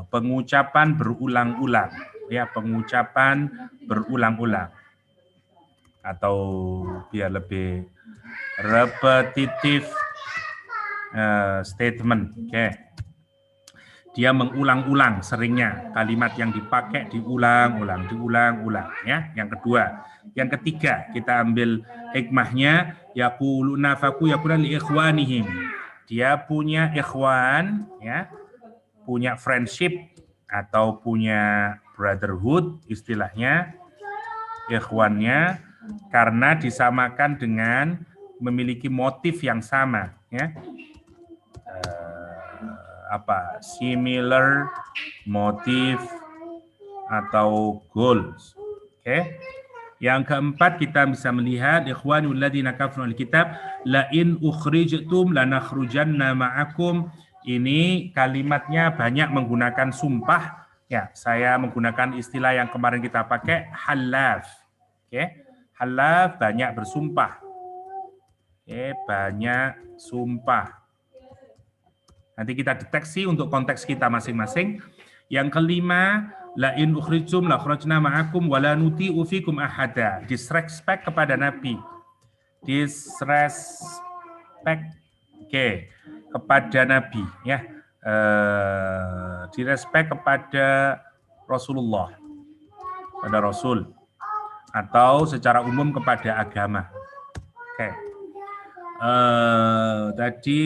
B: pengucapan berulang-ulang, ya, pengucapan berulang-ulang atau biar lebih repetitive statement. Oke. Dia mengulang-ulang seringnya kalimat yang dipakai diulang-ulang ya. Yang kedua, yang ketiga kita ambil hikmahnya yaquluna faqu yaquluna li ikhwanihim. Dia punya ikhwan ya, punya friendship atau punya brotherhood istilahnya ikhwannya karena disamakan dengan memiliki motif yang sama ya. Similar motif atau goals. Oke. Yang keempat kita bisa melihat ikhwanul ladzina kafaru alkitab la in ukhrijtum lanakhrujanna ma'akum. Ini kalimatnya banyak menggunakan sumpah ya. Saya menggunakan istilah yang kemarin kita pakai halaf. Oke. Halaf banyak bersumpah. Oke, banyak sumpah. Nanti kita deteksi untuk konteks kita masing-masing. Yang kelima, la in ukhrijtum la kharajna ma'akum wa la nuti'u fikum ahada. Disrespect kepada Nabi. Kepada Nabi ya. Direspect kepada Rasulullah. Pada Rasul atau secara umum kepada agama. Oke. Tadi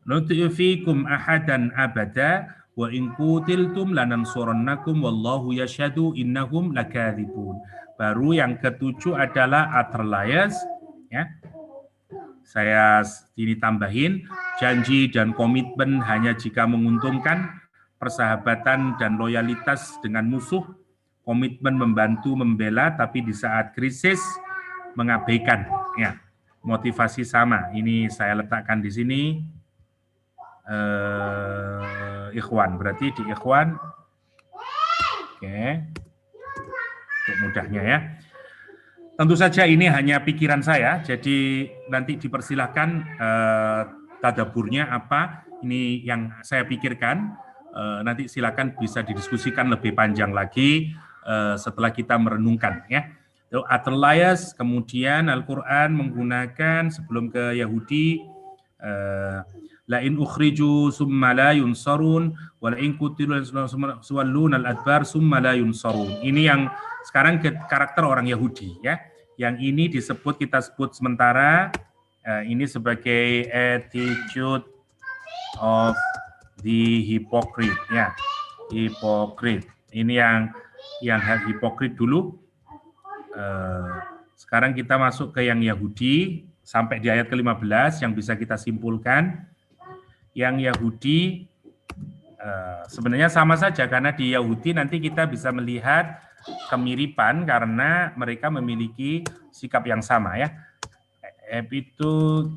B: nuti'u fikum ahadan abada wa in qutiltum lanansurannakum wallahu yashhadu innahum lakadzibun. Baru yang ketujuh adalah aterlayas ya. Saya ini tambahin janji dan komitmen hanya jika menguntungkan, persahabatan dan loyalitas dengan musuh, komitmen membantu membela tapi di saat krisis mengabaikan ya. Motivasi sama. Ini saya letakkan di sini. Ikhwan, berarti di ikhwan. Oke. Untuk mudahnya ya. Tentu saja ini hanya pikiran saya, jadi nanti dipersilahkan tadaburnya apa, ini yang saya pikirkan, nanti silakan bisa didiskusikan lebih panjang lagi setelah kita merenungkan ya. Aterlayas, kemudian Al-Quran menggunakan sebelum ke Yahudi, la in ukhriju summa la yunsarun wa la in qutilu suwalluna al-adbar summa la yunsarun. Ini yang sekarang karakter orang Yahudi ya. Yang ini kita sebut sementara ini sebagai attitude of the hypocrite ya. Hypocrite. Ini yang hypocrite dulu. Sekarang kita masuk ke yang Yahudi sampai di ayat ke-15 yang bisa kita simpulkan. Yang Yahudi sebenarnya sama saja karena di Yahudi nanti kita bisa melihat kemiripan karena mereka memiliki sikap yang sama ya. Attitude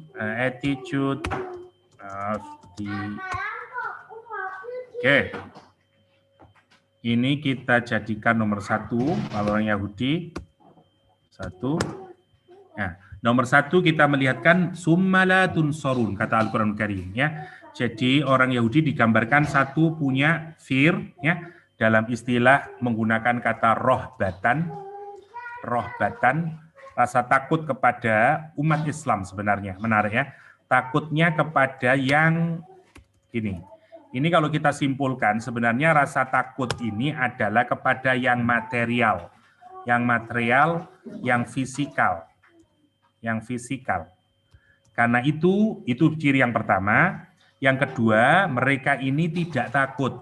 B: of the Oke. Ini kita jadikan nomor 1 kalau orang Yahudi. 1. Nah, nomor 1 kita melihatkan summalatun sorun kata Al-Quran Karim ya. Jadi orang Yahudi digambarkan satu punya fear ya, dalam istilah menggunakan kata rohbatan. Rasa takut kepada umat Islam sebenarnya, menarik ya. Takutnya kepada yang ini. Ini kalau kita simpulkan, sebenarnya rasa takut ini adalah kepada yang material. Yang material, yang fisikal. Yang fisikal. Karena itu ciri yang pertama. Yang kedua, mereka ini tidak takut.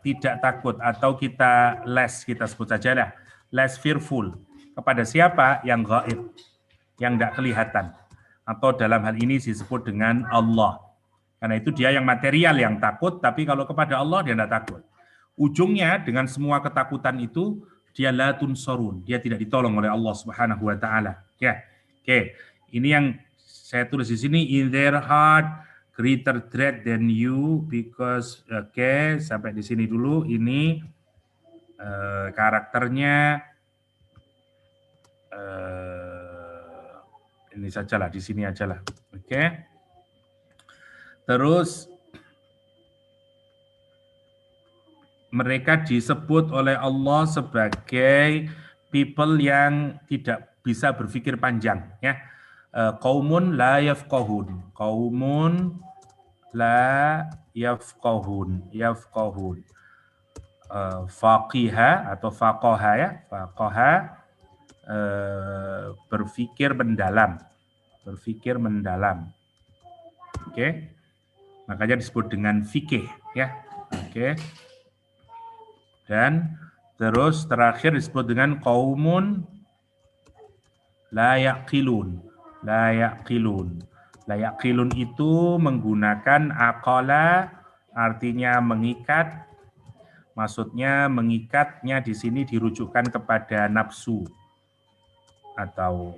B: Tidak takut, atau kita sebut saja lah, less fearful. Kepada siapa? Yang gaib, yang tidak kelihatan. Atau dalam hal ini disebut dengan Allah. Karena itu dia yang material yang takut, tapi kalau kepada Allah dia tidak takut. Ujungnya dengan semua ketakutan itu, dia la tunsorun, dia tidak ditolong oleh Allah Subhanahu wa taala. Ya. Oke. Ini yang saya tulis di sini, in their heart greater dread than you because sampai di sini dulu. Ini karakternya ini sajalah, di sini ajalah. Oke. Terus mereka disebut oleh Allah sebagai people yang tidak bisa berpikir panjang, ya. Qaumun la yafqahun. Qaumun la yafqahun. Faqiha atau faqaha, ya. Faqaha, berpikir mendalam. Berpikir mendalam. Oke. Makanya disebut dengan fikih, ya. Oke. Dan terus terakhir disebut dengan qaumun la yaqilun. La yaqilun. La yaqilun itu menggunakan aqala, artinya mengikat. Maksudnya mengikatnya di sini dirujukkan kepada nafsu atau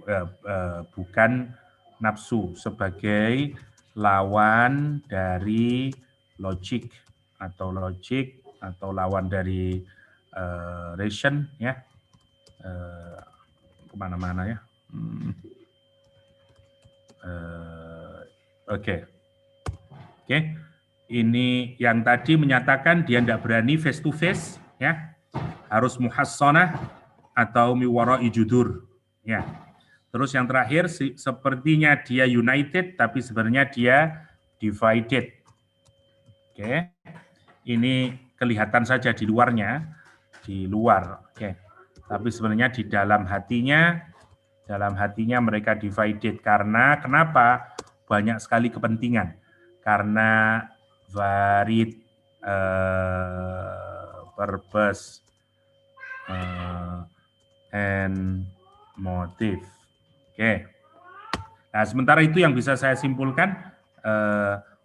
B: bukan nafsu, sebagai lawan dari logik atau lawan dari reason, ya. Kemana-mana, ya. Oke. Ini yang tadi menyatakan dia tidak berani face to face, ya. Harus muhassonah atau miwara'i judur, ya. Terus yang terakhir, sepertinya dia united tapi sebenarnya dia divided. Oke. Ini kelihatan saja di luarnya, di luar. Oke. Tapi sebenarnya di dalam hatinya mereka divided. Karena kenapa? Banyak sekali kepentingan. Karena varied purpose and motive. Oke. Nah, sementara itu yang bisa saya simpulkan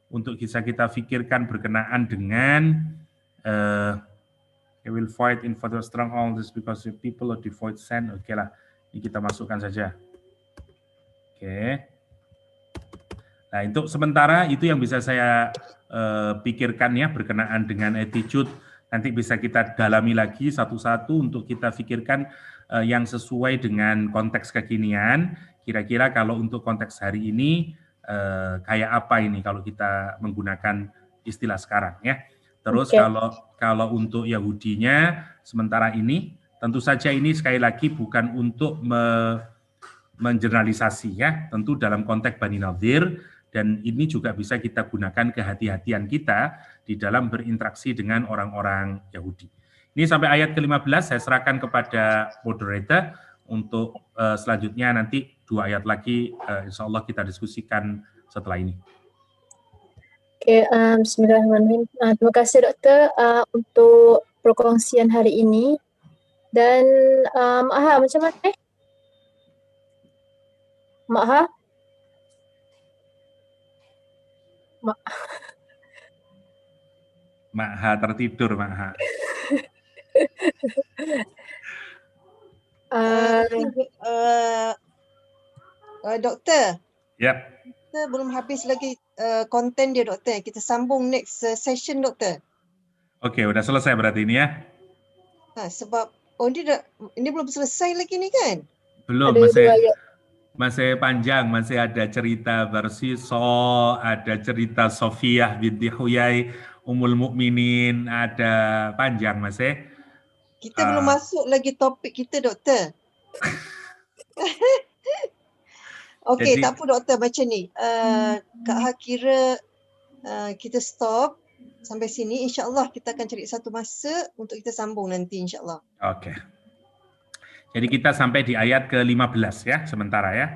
B: untuk bisa kita pikirkan berkenaan dengan they will fight in for the strongholds because the people of devoid sand. Oke lah, ini kita masukkan saja. Oke. Nah, untuk sementara itu yang bisa saya pikirkan, ya, berkenaan dengan attitude. Nanti bisa kita dalami lagi satu-satu untuk kita pikirkan yang sesuai dengan konteks kekinian. Kira-kira kalau untuk konteks hari ini kayak apa ini kalau kita menggunakan istilah sekarang, ya. Terus kalau untuk Yahudinya sementara ini tentu saja ini sekali lagi bukan untuk mengeneralisasi, ya. Tentu dalam konteks Bani Nadir, dan ini juga bisa kita gunakan kehati-hatian kita di dalam berinteraksi dengan orang-orang Yahudi. Ini sampai ayat ke-15 saya serahkan kepada moderator untuk selanjutnya nanti 2 ayat lagi insya Allah kita diskusikan setelah ini.
C: Oke, bismillahirrahmanirrahim. Terima kasih doktor untuk perkongsian hari ini. Dan Mak Ha, macam mana? Mak Ha?
B: Mak Ha tertidur, Mak Ha.
D: Doktor.
B: Yep.
D: Kita belum habis lagi konten dia, doktor. Kita sambung next session, doktor.
B: Oke, udah selesai berarti ini, ya?
D: Sebab ini belum selesai lagi ni kan?
B: Belum, masih panjang, masih ada cerita Barsiso, ada cerita Sofiyah binti Huyai, Ummul Mukminin, ada panjang masih.
D: Kita belum masuk lagi topik kita, doktor. Okey,
B: Jadi-
D: tak apa doktor macam ni. Kak Ha kira kita stop sampai sini. InsyaAllah kita akan cari satu masa untuk kita sambung nanti insyaAllah.
B: Oke. Jadi kita sampai di ayat ke-15 ya, sementara ya.